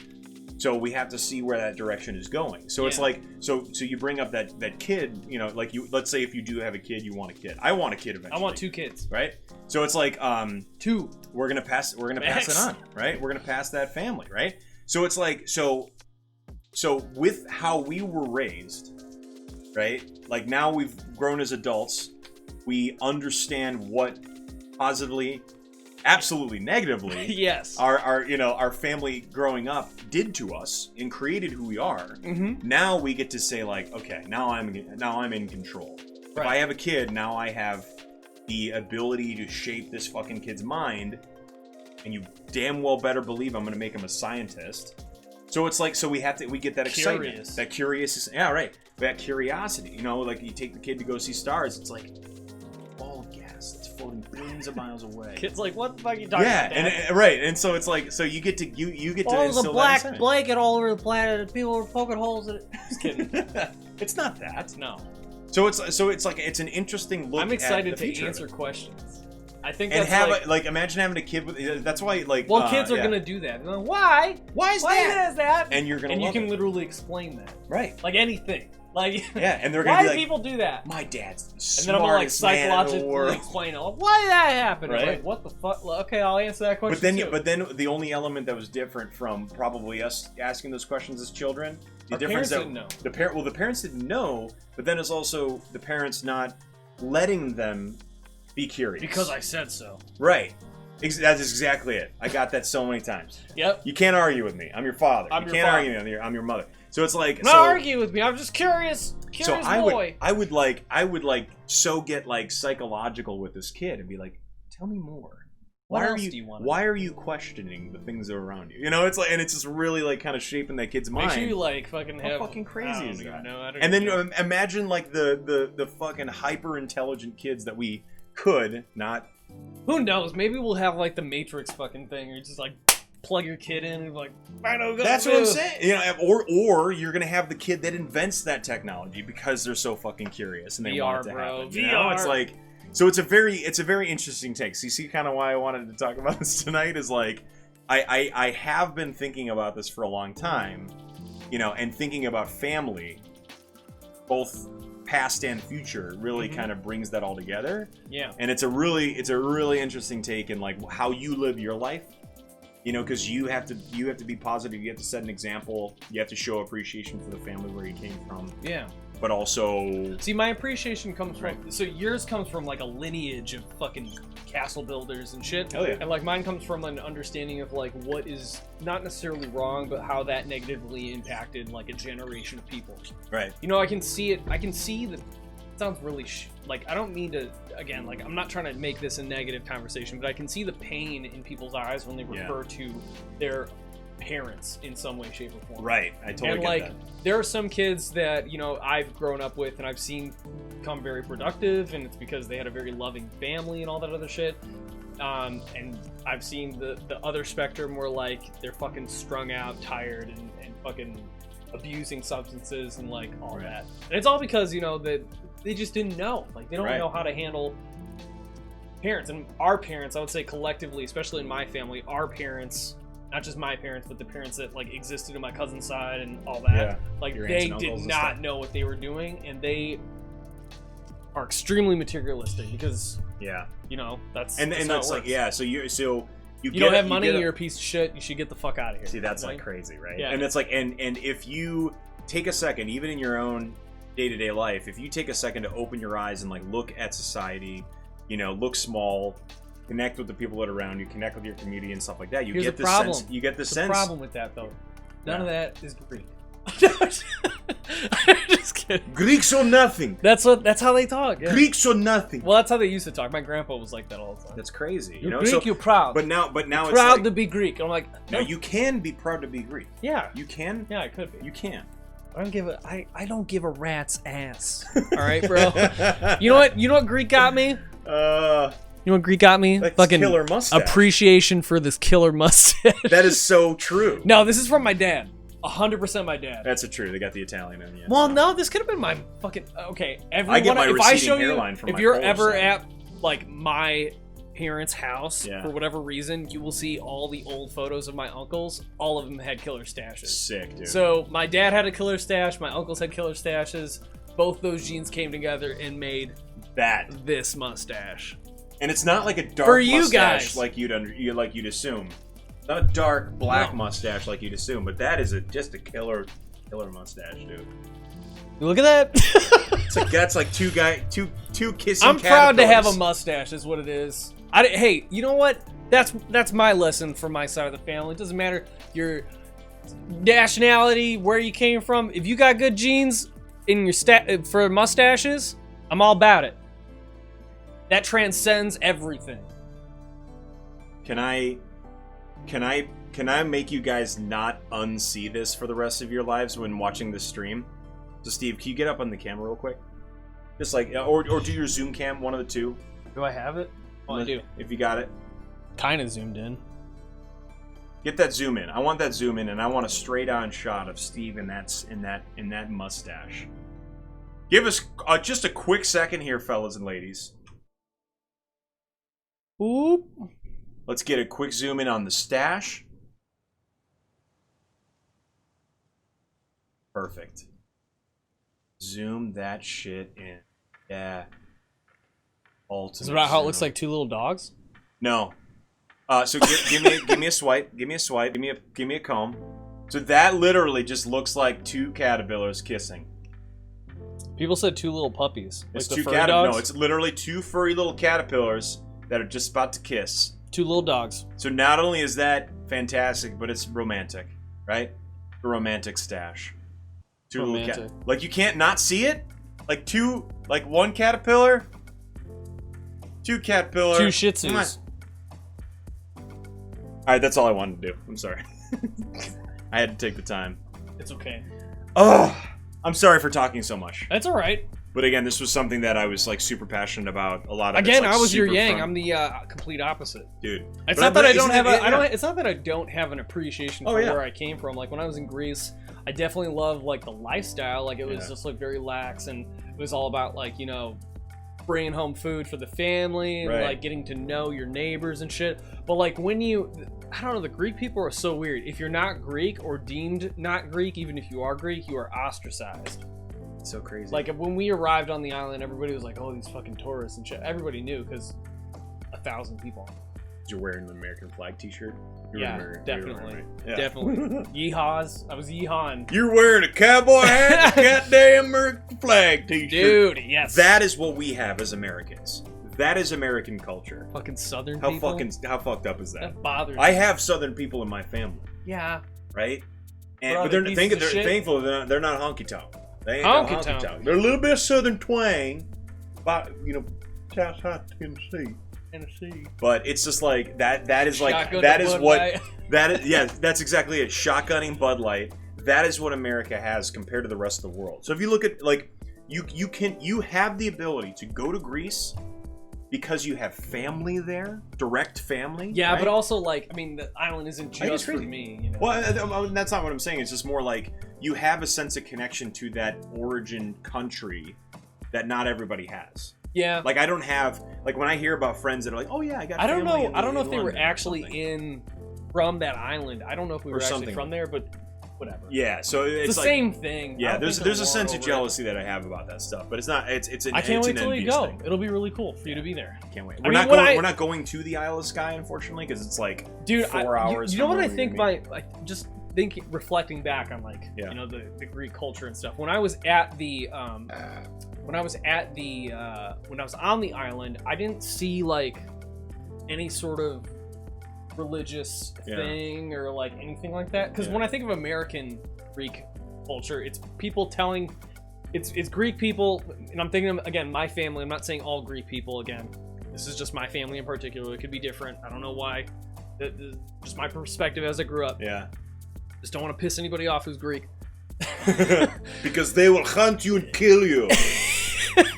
so we have to see where that direction is going. So it's like, so you bring up that kid, like let's say if you do have a kid, you want a kid. I want a kid eventually. I want 2 kids. Right? So it's like 2. we're gonna pass it on, right? We're gonna pass that family, right? So it's like, so with how we were raised, right? Like now we've grown as adults, we understand what positively, absolutely negatively, Yes. our family growing up did to us and created who we are. Now we get to say like, okay, now I'm in control. If I have a kid, now I have the ability to shape this fucking kid's mind, and you damn well better believe I'm going to make him a scientist. So it's like, so we get that excitement, that that curiosity. Like you take the kid to go see stars, it's like ball of gas that's floating billions of miles away. Kid's like, what the fuck are you talking about, Dad? and right, and so it's like, so you get to you get to there's a instill that black excitement. blanket all over the planet and people are poking holes in it. Just kidding. It's not that. No. So it's like it's an interesting look. I'm excited at the to future answer questions. I think and that's have like, imagine having a kid with. That's why like. well, kids are gonna do that. They're like, why? Why is Why that? is that? And you're gonna and you love can it. literally explain that, Right. like anything. Like, Yeah, and they're gonna why be do like, people do that? my dad's the And smartest then I'm gonna like man in the psychologically world. explain it. Like, why did that happen? It's Right. like, what the fuck? Okay, I'll answer that question. But then the only element that was different from probably us asking those questions as children, the Our difference parents that didn't know. the parents didn't know, but then it's also the parents not letting them be curious. Because I said so. Right. That's exactly it. I got that so many times. Yep. You can't argue with me. I'm your father. I'm you your can't father. argue with me. I'm your mother. So it's like Not argue with me. I'm just curious. So Curious I boy. would so get like psychological with this kid and be like, tell me more. What Why else are you, do you want? why are you questioning the things that are around you? You know, it's like, and it's just really like kind of shaping that kid's mind. Make sure you like fucking How have. fucking crazy I don't is even that? know. I don't And then even know. imagine like the fucking hyper intelligent kids that we could not. Who knows? Maybe we'll have like the Matrix fucking thing, or you just like plug your kid in and be like, I don't go. That's what I'm saying. You know, or you're gonna have the kid that invents that technology because they're so fucking curious and they VR, want it to bro. happen. You know, it's VR. like, so it's a very interesting take. So you see, kind of why I wanted to talk about this tonight is like, I have been thinking about this for a long time, you know, and thinking about family, both past and future, really kind of brings that all together. Yeah. And it's a really interesting take in like how you live your life. You know, because you have to be positive. You have to set an example. You have to show appreciation for the family where you came from. Yeah. But also, See, my appreciation comes from so yours comes from like a lineage of fucking castle builders and shit. Hell yeah. And like mine comes from an understanding of like what is not necessarily wrong, but how that negatively impacted like a generation of people. right? You know, I can see it. I can see that. It sounds really like I don't mean to. Again, like I'm not trying to make this a negative conversation, but I can see the pain in people's eyes when they refer to their parents in some way, shape, or form. Right. I totally And get like, that. there are some kids that, you know, I've grown up with and I've seen become very productive, and it's because they had a very loving family and all that other shit. And I've seen the other spectrum where like they're fucking strung out, tired, and fucking abusing substances and like all that. And it's all because, you know, that they just didn't know. Like they don't know how to handle parents. And our parents, I would say collectively, especially in my family, our parents, not just my parents, but the parents that like existed in my cousin's side and all that. Yeah. Like Your aunts they and did uncles and not stuff. know what they were doing, and they are extremely materialistic because, Yeah. you know, that's And how it's it like, works. yeah. So you You get don't it- have money, get it- you're a piece of shit. You should get the fuck out of here. See, that's You know? like crazy, right? Yeah. And it's like, and if you take a second, even in your own day-to-day life, if you take a second to open your eyes and like look at society, you know, look small, connect with the people that are around you, connect with your community and stuff like that, you Here's get the this problem. sense. You get this The sense. problem with that, though, none of Yeah. that is Greek. I'm just kidding. Greeks or nothing. That's how they talk. Yeah. Greeks or nothing. Well, that's how they used to talk. My grandpa was like that all the time. That's crazy. You You're know, Greek, so, you're proud. but now it's proud like, to be Greek. I'm like, no, no, you can be proud to be Greek. yeah, You can. yeah, I could be. You can. I don't give a rat's ass. All right, bro. You know what Greek got me? You know what Greek got me? That's Fucking killer mustache. appreciation for this killer mustache. That is so true. No, this is from my dad. 100% my dad. That's true. They got the Italian in you. Well, no, this could have been my fucking okay. Everyone, I get my if I receding show you, hairline from if my you're polar ever side. at like my parents' house Yeah. for whatever reason, you will see all the old photos of my uncles. All of them had killer stashes. Sick, dude. So my dad had a killer stash. My uncles had killer stashes. Both those genes came together and made that, this mustache. and it's not like a dark For you mustache guys. like you'd assume. Not a dark black No. mustache like you'd assume, but that is just a killer mustache, dude. Look at that. It's like that's like two kissing. I'm proud to have a caterpillars. mustache, is what it is. Hey, you know what? That's my lesson from my side of the family. It doesn't matter your nationality, where you came from. If you got good genes in your for mustaches, I'm all about it. That transcends everything. Can I make you guys not unsee this for the rest of your lives when watching this stream? So Steve, can you get up on the camera real quick? Just like, or do your Zoom cam, one of the two. Do I have it? Oh, I do. If you got it. Kind of zoomed in. Get that zoom in. I want that zoom in, and I want a straight-on shot of Steve in that mustache. Give us just a quick second here, fellas and ladies. Oop. Let's get a quick zoom in on the stash. zoom that shit in. Yeah. Is it about how it looks like two little dogs? No. So give me a swipe. Give me a swipe. Give me a comb. So that literally just looks like two caterpillars kissing. People said two little puppies. It's like two the furry dogs? No, it's literally two furry little caterpillars that are just about to kiss. Two little dogs. So not only is that fantastic, but it's romantic, right? A romantic stash. Two Romantic. little like you can't not see it. Like one caterpillar, two caterpillar, Two Shih Tzus. All right, that's all I wanted to do. I'm sorry. I had to take the time. It's okay. Oh, I'm sorry for talking so much. That's all right. But again, this was something that I was like super passionate about. A lot of Again, it's, like, I was your super yang. fun. I'm the complete opposite. Dude. It's But not that I don't isn't have it- a. I don't. yeah. It's not that I don't have an appreciation for where I came from. Like when I was in Greece, I definitely loved like the lifestyle. Like it was just like very lax, and it was all about like bringing home food for the family and like getting to know your neighbors and shit. But like when I don't know, the Greek people are so weird. If you're not Greek or deemed not Greek, even if you are Greek, you are ostracized. So crazy. Like when we arrived on the island, everybody was like, "Oh, these fucking tourists and shit." Everybody knew because 1,000 people. You're wearing an American flag T-shirt. Definitely. Yeah. Definitely. Yeehaws. I was yeehawing. You're wearing a cowboy hat, and a goddamn American flag T-shirt. Dude, yes. That is what we have as Americans. That is American culture. Fucking Southern How people. how fucked up is that? That bothers me. I have Southern people in my family, Yeah. right? And What are but they, they're pieces of shit? thankful they're not honky tonk. They ain't Honky no honky tonk. tonk. They're a little bit of Southern twang, but South Tennessee. But it's just like that. That is like Shotgun that to is Bud what Light. that is. Yeah, that's exactly it. Shotgunning Bud Light. That is what America has compared to the rest of the world. So if you look at like you have the ability to go to Greece because you have family there, direct family. Yeah, right? but also like the island isn't I think it's just for crazy. me. Well, that's not what I'm saying. It's just more like you have a sense of connection to that origin country that not everybody has. Yeah. Like I don't have like when I hear about friends that are like, oh yeah, I got. I don't family know. in I don't know if they were London or actually something. from that island. I don't know if we Or were actually something from like there, but whatever. Yeah, so It's the like, same thing. I Yeah, don't there's think there's a war sense of over it. jealousy that I have about that stuff, but it's not. It's an. I can't it's wait an till you envious go. thing. It'll be really cool for you to be there. Can't wait. I We're mean, not when going. I- We're not going to the Isle of Skye, unfortunately, because it's like Dude, 4 hours. You know from what where I we're think? gonna be. Just thinking, reflecting back on like the Greek culture and stuff. When I was at the when I was on the island, I didn't see like any sort of religious thing or like anything like that. Because when I think of American Greek culture, it's people telling, it's Greek people, and I'm thinking of, again, my family. I'm not saying all Greek people. Again, this is just my family in particular. It could be different. I don't know why. Just my perspective as I grew up. Yeah. Just don't want to piss anybody off who's Greek. Because they will hunt you and kill you.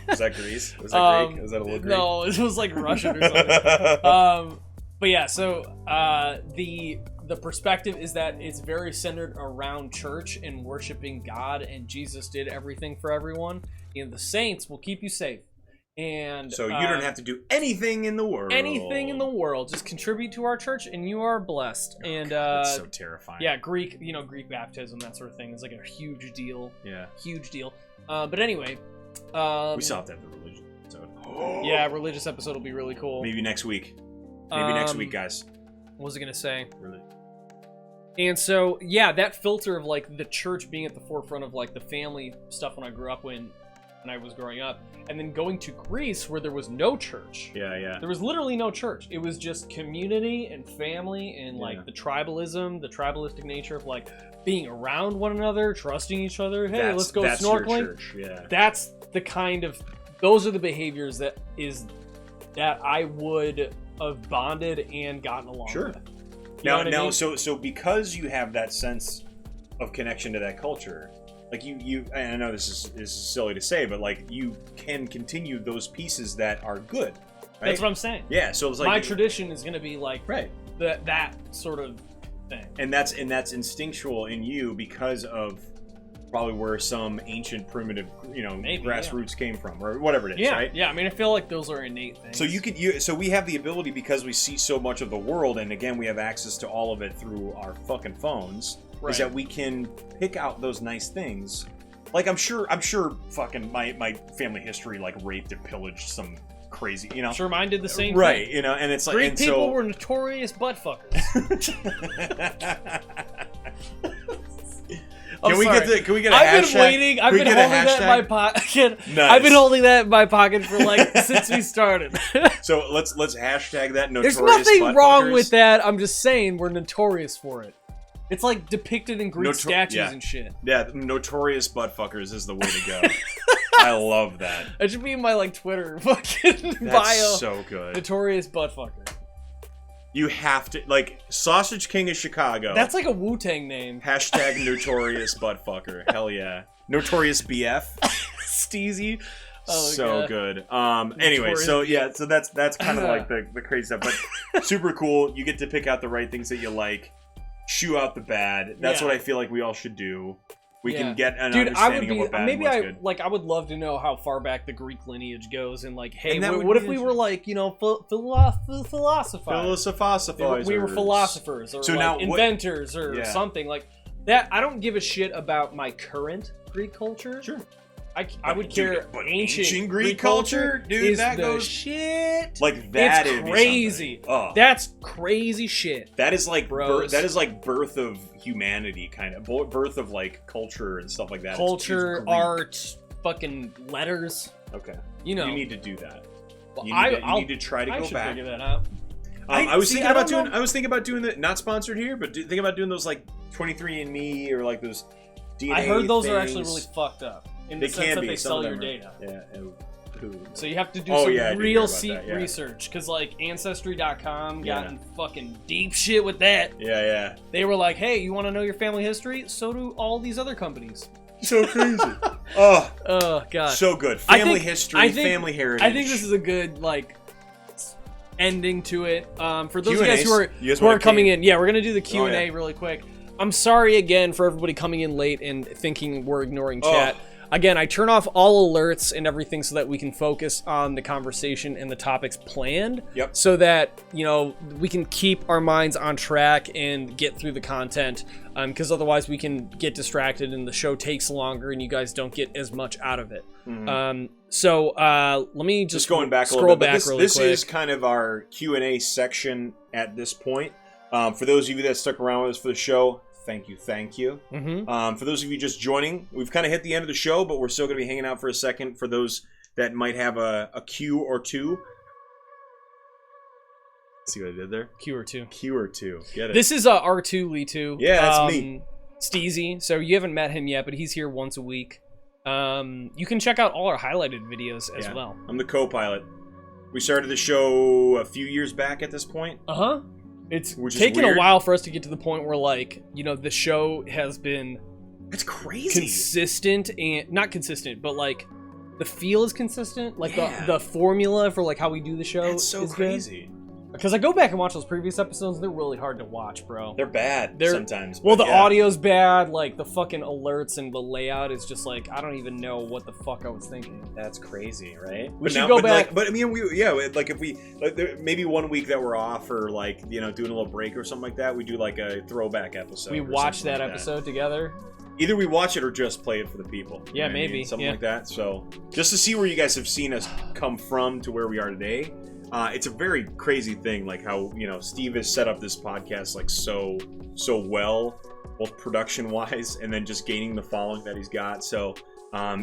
Is that Greece? Was that Greek? Is that a little Greek? No, it was like Russian or something. But yeah, so the perspective is that it's very centered around church and worshiping God, and Jesus did everything for everyone. And the saints will keep you safe. And so you don't have to do anything in the world. Anything in the world. Just contribute to our church, and you are blessed. Oh, and God, that's so terrifying. Yeah, Greek baptism, that sort of thing is like a huge deal. Yeah, huge deal. But anyway, we still have to have the religion episode. Yeah, religious episode will be really cool. Maybe next week. Maybe next week, guys. What was I gonna say? Really. And so, yeah, that filter of like the church being at the forefront of like the family stuff when I grew up, when I was growing up, and then going to Greece where there was no church. Yeah. There was literally no church. It was just community and family and like the tribalistic nature of like being around one another, trusting each other. Hey, let's go snorkeling. Your church. Yeah. That's the kind of, those are the behaviors that I would have bonded and gotten along with. You know what I mean? So because you have that sense of connection to that culture, like you, and I know this is silly to say, but like you can continue those pieces that are good. Right? That's what I'm saying. Yeah. So it's like my tradition is going to be like that sort of thing. And that's instinctual in you because of probably where some ancient primitive, grassroots came from, or whatever it is, right? Yeah, I mean, I feel like those are innate things. So so we have the ability, because we see so much of the world, and again, we have access to all of it through our fucking phones, is that we can pick out those nice things Like, I'm sure fucking my family history, like, raped and pillaged some crazy, you know? Sure, mine did the same right, thing. you know, and it's like... Greek and people so, were notorious butt fuckers. Can we get a I've hashtag? been waiting. I've been holding that in my pocket. Nice. I've been holding that in my pocket for like since we started. So let's hashtag that notorious There's nothing butt wrong fuckers. with that. I'm just saying we're notorious for it. It's like depicted in Greek statues yeah. and shit. Yeah, notorious butt fuckers is the way to go. I love that. That should be in my like Twitter fucking That's bio. so good. Notorious butt fucker. You have to, like, Sausage King of Chicago. That's like a Wu-Tang name. Hashtag notorious butt fucker. Hell yeah. Notorious BF. Steezy. Oh, So God. good. Anyway, Notorious so yeah, so that's kind of like the crazy stuff, but super cool. You get to pick out the right things that you like, shoo out the bad. That's Yeah. what I feel like we all should do. We Yeah. can get an Dude, understanding of what bad and what's good. I would love to know how far back the Greek lineage goes, and like, hey, And that would what be if we interesting. were like, you know, philosophizers? Philosophizers. We were philosophers, or So like now what- inventors, or Yeah. something like that. I don't give a shit about my current Greek culture. Sure. I would Dude, care. but Ancient Greek culture? Dude, is that the goes- shit. Like that It's would be crazy. something. Oh. That's crazy shit. That is like Bros. that is like birth of humanity, kind of birth of like culture and stuff like that. It's Culture, Greek. art, fucking letters. Okay, You know, you need to do that. Well, You I'll- need to try to I go should back. figure that out. I was thinking about doing. know. I was thinking about doing the not sponsored here, but thinking about doing those like 23andMe or like those DNA. I heard those are things. actually really fucked up in They the sense can that be. they Some sell of your them data. are- Yeah. So you have to do Oh, some yeah, I did hear real about that, yeah. research, because like Ancestry.com Yeah. got in fucking deep shit with that. Yeah. They were like, hey, you want to know your family history? So do all these other companies. So crazy. Oh, Oh, God. so good. I Family think- history, I think- family heritage. I think this is a good, like, ending to it. For those of you Q&As. guys who are, You guys who are wanna coming Q&A? in, yeah, we're going to do the Q&A Oh, yeah. really quick. I'm sorry again for everybody coming in late and thinking we're ignoring chat. Oh. Again, I turn off all alerts and everything so that we can focus on the conversation and the topics planned. Yep. So that, you know, we can keep our minds on track and get through the content. Because otherwise we can get distracted and the show takes longer and you guys don't get as much out of it. So let me just going back a scroll little bit. back But this, really this quick. is kind of our Q&A section at this point. For those of you that stuck around with us for the show, thank you. Mm-hmm. For those of you just joining, we've kind of hit the end of the show, but we're still going to be hanging out for a second for those that might have a Q or two. See what I did there? Q or two. Q or two. Get it? This is R2 Lee 2. Yeah, that's me. Steezy. So you haven't met him yet, but he's here once a week. You can check out all our highlighted videos as Yeah. well. I'm the co-pilot. We started the show a few years back at this point. Uh-huh. It's Which is taken a weird. while for us to get to the point where, like, you know, the show has been That's crazy. consistent and not consistent, but like the feel is consistent. Like Yeah. the formula for like how we do the show That's so is crazy. Because I go back and watch those previous episodes, they're really hard to watch, bro. They're bad They're- sometimes. Well, but the yeah. audio's bad, like the fucking alerts and the layout is just like I don't even know what the fuck I was thinking. That's crazy, right? We should go back- Like, but I mean, like if we like maybe one week that we're off or like doing a little break or something like that, we do like a throwback episode. We or watch something that like episode together. Either we watch it or just play it for the people. You Yeah, know what I mean? maybe, Something yeah. like that. So just to see where you guys have seen us come from to where we are today. It's a very crazy thing, like how Steve has set up this podcast like so well, both production wise and then just gaining the following that he's got. So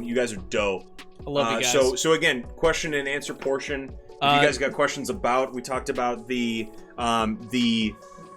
you guys are dope. I love you guys. So again, question and answer portion. If you guys got questions about, we talked about the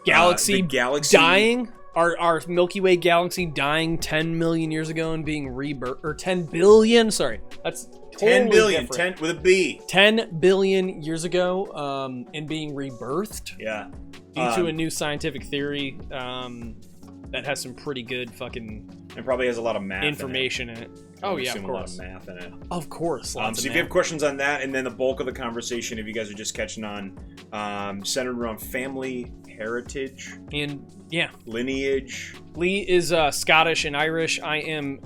Galaxy, the galaxy dying. Our Milky Way galaxy dying 10 million years ago and being rebirth, or 10 billion. Sorry, that's 10 totally billion, different. 10 with a B. 10 billion years ago, and being rebirthed Yeah. due to a new scientific theory that has some pretty good fucking It probably has a lot of math information in it. Oh yeah, of assume a lot course. of math in it. Of course. Lots So of if you have math. questions on that, and then the bulk of the conversation, if you guys are just catching on, centered around family, heritage, And yeah, lineage. Lee is Scottish and Irish. I am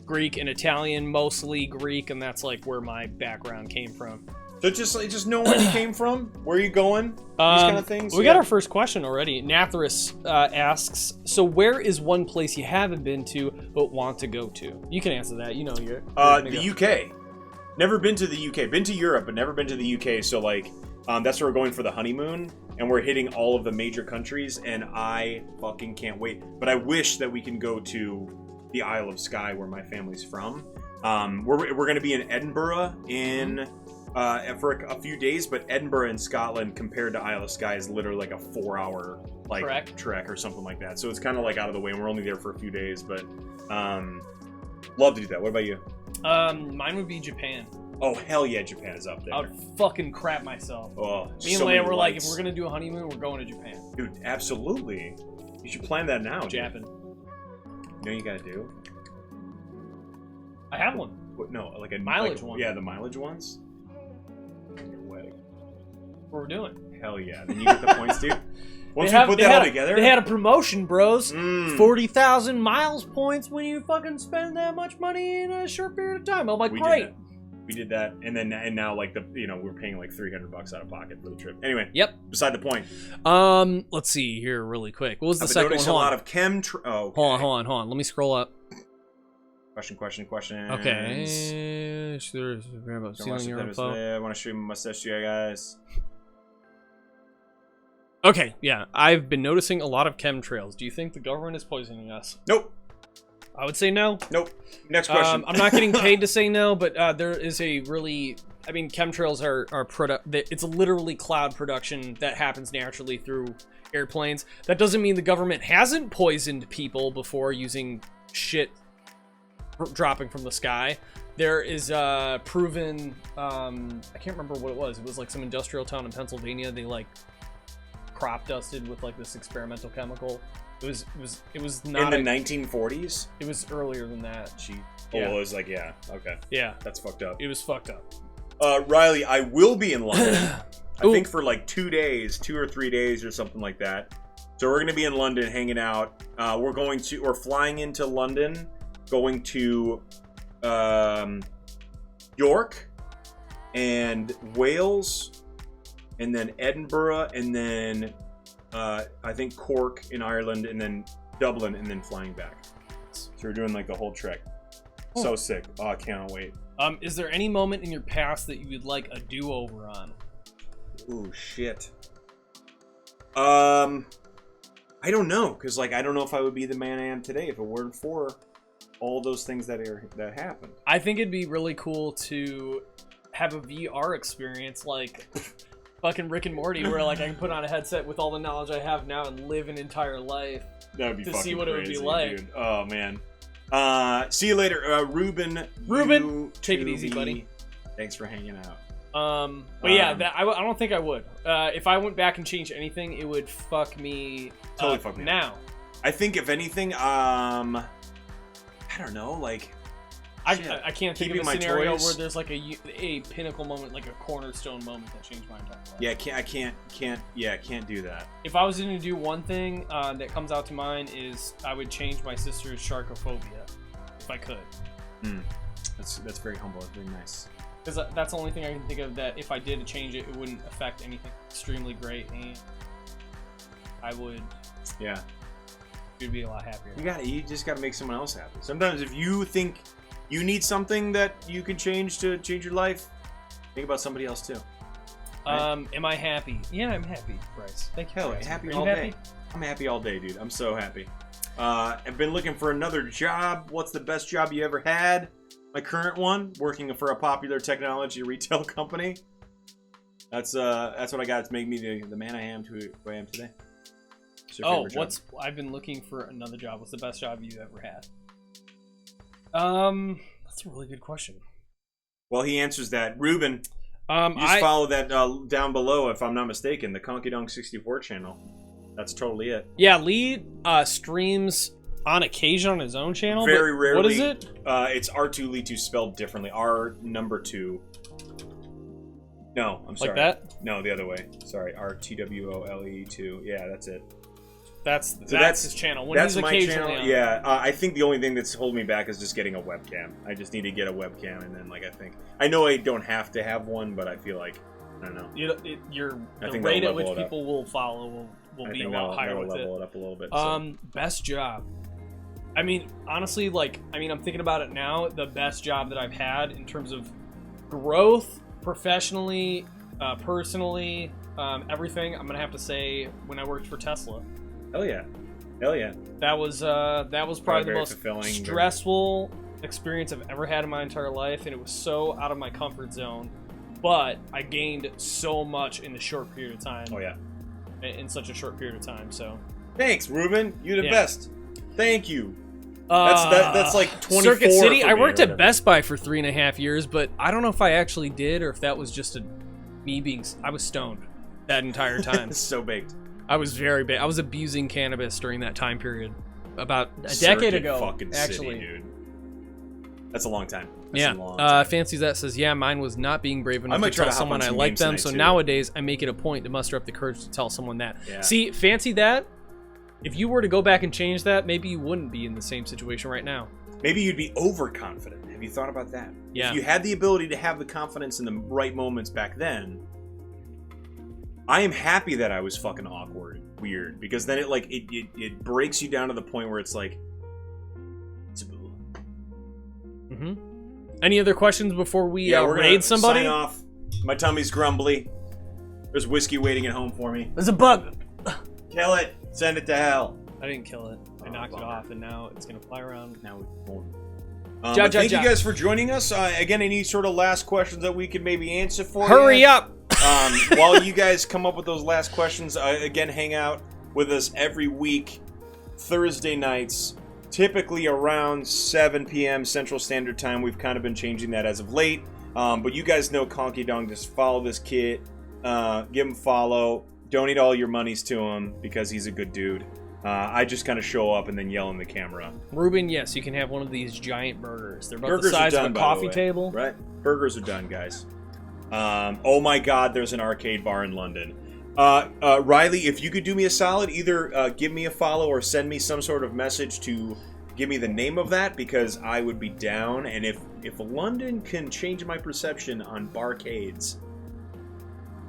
Greek and Italian, mostly Greek, and that's like where my background came from. So just know where you came from, where you going, these kind of things. We got our first question already. Nathris asks, so where is one place you haven't been to but want to go to? You can answer that. You know you're the UK. Never been to the UK. Been to Europe, but never been to the UK. So like, that's where we're going for the honeymoon, and we're hitting all of the major countries, and I fucking can't wait. But I wish that we can go to the Isle of Skye, where my family's from. We're going to be in Edinburgh for a few days, but Edinburgh in Scotland compared to Isle of Skye is literally like a 4-hour trek or something like that. So it's kind of like out of the way, and we're only there for a few days. But love to do that. What about you? Mine would be Japan. Oh hell yeah, Japan is up there. I would fucking crap myself. Oh, me and Leia were like, if we're gonna do a honeymoon, we're going to Japan. Dude, absolutely. You should plan that now. Japan. You know you gotta do? I have one. What, no, like a mileage one. Yeah, the mileage ones. Your wedding. What we're doing? Hell yeah! Then you get the points, dude. Once we put they that all together, they had a promotion, bros. 40,000 miles points when you fucking spend that much money in a short period of time. I'm like, great. We did that, and now like we're paying like $300 out of pocket for the trip. Anyway, yep. Beside the point. Let's see here really quick. What was the second one? A lot of okay. Hold on. Let me scroll up. Question. Okay. I want to show you my mustache to you guys. Okay, yeah. I've been noticing a lot of chemtrails. Do you think the government is poisoning us? Nope. I would say no. Nope. Next question. I'm not getting paid to say no, but there is a really... I mean, chemtrails are it's literally cloud production that happens naturally through airplanes. That doesn't mean the government hasn't poisoned people before using shit dropping from the sky. There is proven... I can't remember what it was. It was like some industrial town in Pennsylvania. They like crop dusted with like this experimental chemical. It was not in the 1940s. It was earlier than that. Yeah. It was like okay. Yeah, that's fucked up. It was fucked up. Riley, I will be in London. I think for like 2 or 3 days or something like that. So we're gonna be in London hanging out. We're flying into London, going to York and Wales, and then Edinburgh, and then I think Cork in Ireland, and then Dublin, and then flying back. So we're doing like the whole trek. So sick. Oh, I cannot wait. Is there any moment in your past that you would like a do-over on? Ooh, shit. I don't know, because like I don't know if I would be the man I am today if it weren't for all those things that happened. I think it'd be really cool to have a VR experience like fucking Rick and Morty, where like I can put on a headset with all the knowledge I have now and live an entire life. That would be to fucking see what crazy, it would be like. Dude. Oh man. See you later, Ruben. Take it easy, buddy. Thanks for hanging out. But yeah, I don't think I would. If I went back and changed anything, it would fuck me. Totally fuck me now. I think if anything, I don't know, like. I can't think of a scenario toys. where there's like a pinnacle moment, like a cornerstone moment that changed my entire life. Yeah, I can't do that. If I was going to do one thing that comes out to mind is I would change my sister's sharkophobia, if I could. That's very humble. That's very nice. Because that's the only thing I can think of that if I did change it, it wouldn't affect anything extremely great, and I would. Yeah. You'd be a lot happier. You just got to make someone else happy. Sometimes if you think you need something that you can change to change your life, think about somebody else too. Right? Am I happy? Yeah, I'm happy, Bryce. Thank you. Hell, happy all day. I'm happy all day, dude. I'm so happy. I've been looking for another job. What's the best job you ever had? My current one, working for a popular technology retail company. That's what I got to make me the man I am who I am today. I've been looking for another job. What's the best job you ever had? That's a really good question. Well, he answers that. Ruben, you just follow that down below, if I'm not mistaken, the Conky Donk 64 channel. That's totally it. Yeah, Lee streams on occasion on his own channel. Very rarely. What is it? It's R2Lee2 spelled differently. R2. No, I'm sorry. Like that? No, the other way. Sorry, RTWOLE2. Yeah, that's it. That's his channel. When That's he's my occasionally channel. on. Yeah, I think the only thing that's holding me back is just getting a webcam. I just need to get a webcam, and then I know I don't have to have one, but I feel like I don't know. The rate at which people will follow will be a lot higher with it. Level it up a little bit. Best job. I mean, honestly, I'm thinking about it now. The best job that I've had in terms of growth, professionally, personally, everything. I'm gonna have to say when I worked for Tesla. Hell yeah. That was probably the most fulfilling, stressful experience I've ever had in my entire life, and it was so out of my comfort zone. But I gained so much in the short period of time. Oh yeah. In such a short period of time. So. Thanks, Ruben. You're the best. Thank you. That's like 24 Circuit City. For I me worked or at whatever. Best Buy for 3.5 years, but I don't know if I actually did or if that was just me being. I was stoned that entire time. So baked. I was very big. I was abusing cannabis during that time period, about a Circuit decade ago. Fucking actually, city, dude. That's a long time. That's yeah. a long time. Fancy that says, yeah, mine was not being brave enough to might try tell to hop on someone I some like games them. tonight, So too. nowadays, I make it a point to muster up the courage to tell someone that. Yeah. See, Fancy that. If you were to go back and change that, maybe you wouldn't be in the same situation right now. Maybe you'd be overconfident. Have you thought about that? Yeah. If you had the ability to have the confidence in the right moments back then, I am happy that I was fucking awkward, weird, because then it breaks you down to the point where it's like, Mm-hmm. Any other questions before we we're raid gonna somebody? Sign off. My tummy's grumbly. There's whiskey waiting at home for me. There's a bug. Kill it. Send it to hell. I didn't kill it. I knocked it off, and now it's gonna fly around. Now we won't. Ja. Thank you guys for joining us. Again, any sort of last questions that we could maybe answer for you? Hurry up! While you guys come up with those last questions, again, hang out with us every week, Thursday nights, typically around 7 p.m. Central Standard Time. We've kind of been changing that as of late. But you guys know Conky Dong. Just follow this kid. Give him a follow. Donate all your monies to him because he's a good dude. I just kind of show up and then yell in the camera. Ruben, yes, you can have one of these giant burgers. They're about Burgers the size are done, of a by coffee the way, table. Right? Burgers are done, guys. Oh my god, there's an arcade bar in London. Riley, if you could do me a solid, either give me a follow or send me some sort of message to give me the name of that, because I would be down. And if London can change my perception on barcades,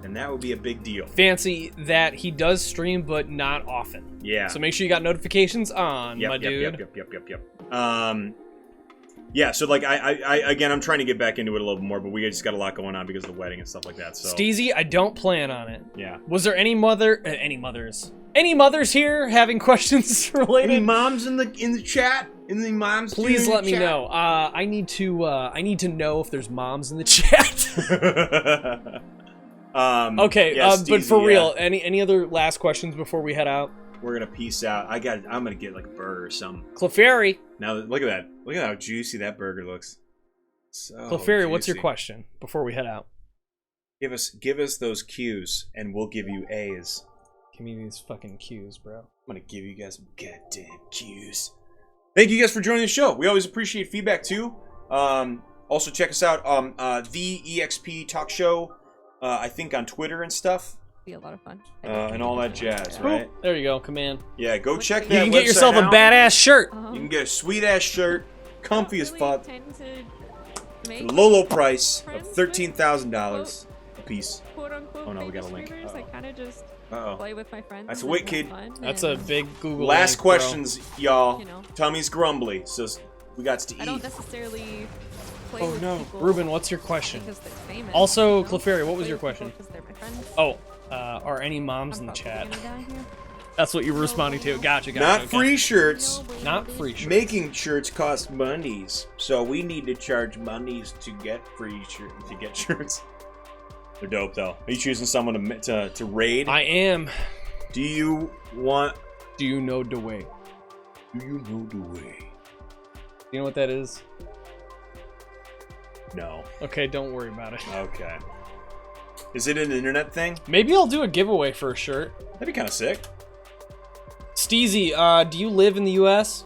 then that would be a big deal. Fancy that he does stream, but not often. Yeah. So make sure you got notifications on, my dude. Yep. Yeah, so like I again, I'm trying to get back into it a little bit more, but we just got a lot going on because of the wedding and stuff like that. So Steezy, I don't plan on it. Yeah. Was there any mothers here having questions related? Any moms in the chat? Any moms? Please let me know. I need to know if there's moms in the chat. Okay, yeah, but Steezy, for real, any other last questions before we head out? We're gonna peace out. I'm gonna get like a burger or something. Clefairy. Now look at that. Look at how juicy that burger looks. So Clefairy, what's your juicy. question before we head out? Give us those cues, and we'll give you A's. Give me these fucking cues, bro. I'm gonna give you guys some goddamn cues. Thank you guys for joining the show. We always appreciate feedback too. Also check us out the Exp Talk Show. I think on Twitter and stuff. Be a lot of fun. And all that jazz, right? There you go, Command. Yeah, go check that You can get website yourself a out. badass shirt. You can get a sweet ass shirt, comfy as fuck, Tend to for make the low, low price of friends with $13,000 a piece. quote unquote Oh, no, we got a famous link. streamers. I kind of just Uh-oh. play with my friends. That's a and wit, have kid. fun, That's a and big Google. Last link, bro. questions, y'all. You know. Tummy's grumbly, so we got to I don't eat. necessarily play Oh with no, people Ruben, what's your question? because they're famous. Also, you know? Clefairy, what was Play your with question? people 'cause they're my friends. Oh, are any moms in the I'm chat? probably gonna die here. That's what you were responding to. Gotcha. Not okay. free shirts. No, Not baby. free shirts. Making shirts cost monies, so we need to charge monies to get shirts. They're dope though. Are you choosing someone to raid? I am. Do you want? Do you know the way? Do you know the way? You know what that is? No. Okay, don't worry about it. Okay. Is it an internet thing? Maybe I'll do a giveaway for a shirt. That'd be kind of sick. Steezy, do you live in the U.S.?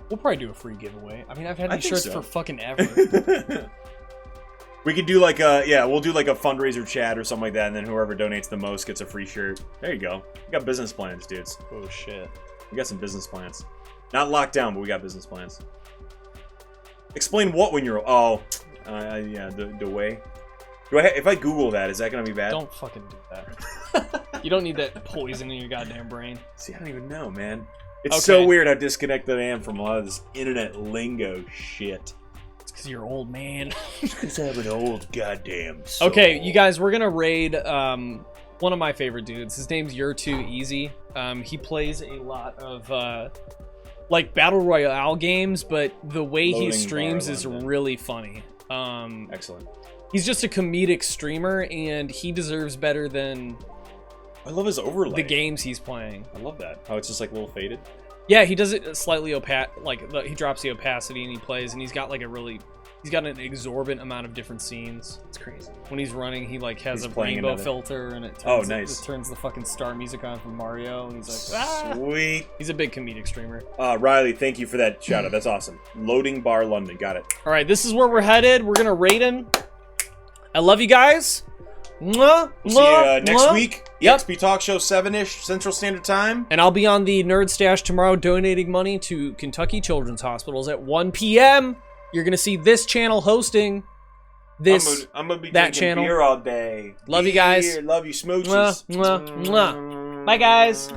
We'll probably do a free giveaway. I mean, I've had I these think shirts so. for fucking ever. We could do like a, yeah, we'll do like a fundraiser chat or something like that, and then whoever donates the most gets a free shirt. There you go. We got business plans, dudes. Oh, shit. We got some business plans. Not locked down, but we got business plans. Explain what when you're, yeah, the way. If I Google that, is that going to be bad? Don't fucking do that. You don't need that poison in your goddamn brain. See, I don't even know, man. It's Okay. so weird how disconnected I am from a lot of this internet lingo shit. It's because you're old, man. Because I'm an old goddamn soul. Okay, you guys, we're gonna raid one of my favorite dudes. His name's You're Too Easy. He plays a lot of like battle royale games, but the way he Loading streams bar is London. really funny. Excellent. He's just a comedic streamer, and he deserves better than I love his overlay. the games he's playing. I love that. How it's just like a little faded. Yeah, he does it slightly he drops the opacity and he plays, and he's got an exorbitant amount of different scenes. It's crazy. When he's running, he like has He's a playing rainbow another- filter, and it Oh, turns, nice. it turns the fucking star music on from Mario, and he's like, ah! Sweet. He's a big comedic streamer. Riley, thank you for that shout out. That's awesome. Loading bar London. Got it. All right, this is where we're headed. We're gonna rate him. I love you guys. Mwah, We'll see you next mwah. week. Yep. XP Talk Show 7-ish Central Standard Time. And I'll be on the Nerd Stash tomorrow donating money to Kentucky Children's Hospitals at 1 p.m. You're going to see this channel hosting this. I'm gonna be that drinking channel. beer all day. Love you guys. Beer, love you, smooches. Mwah, mwah, mwah. Bye, guys.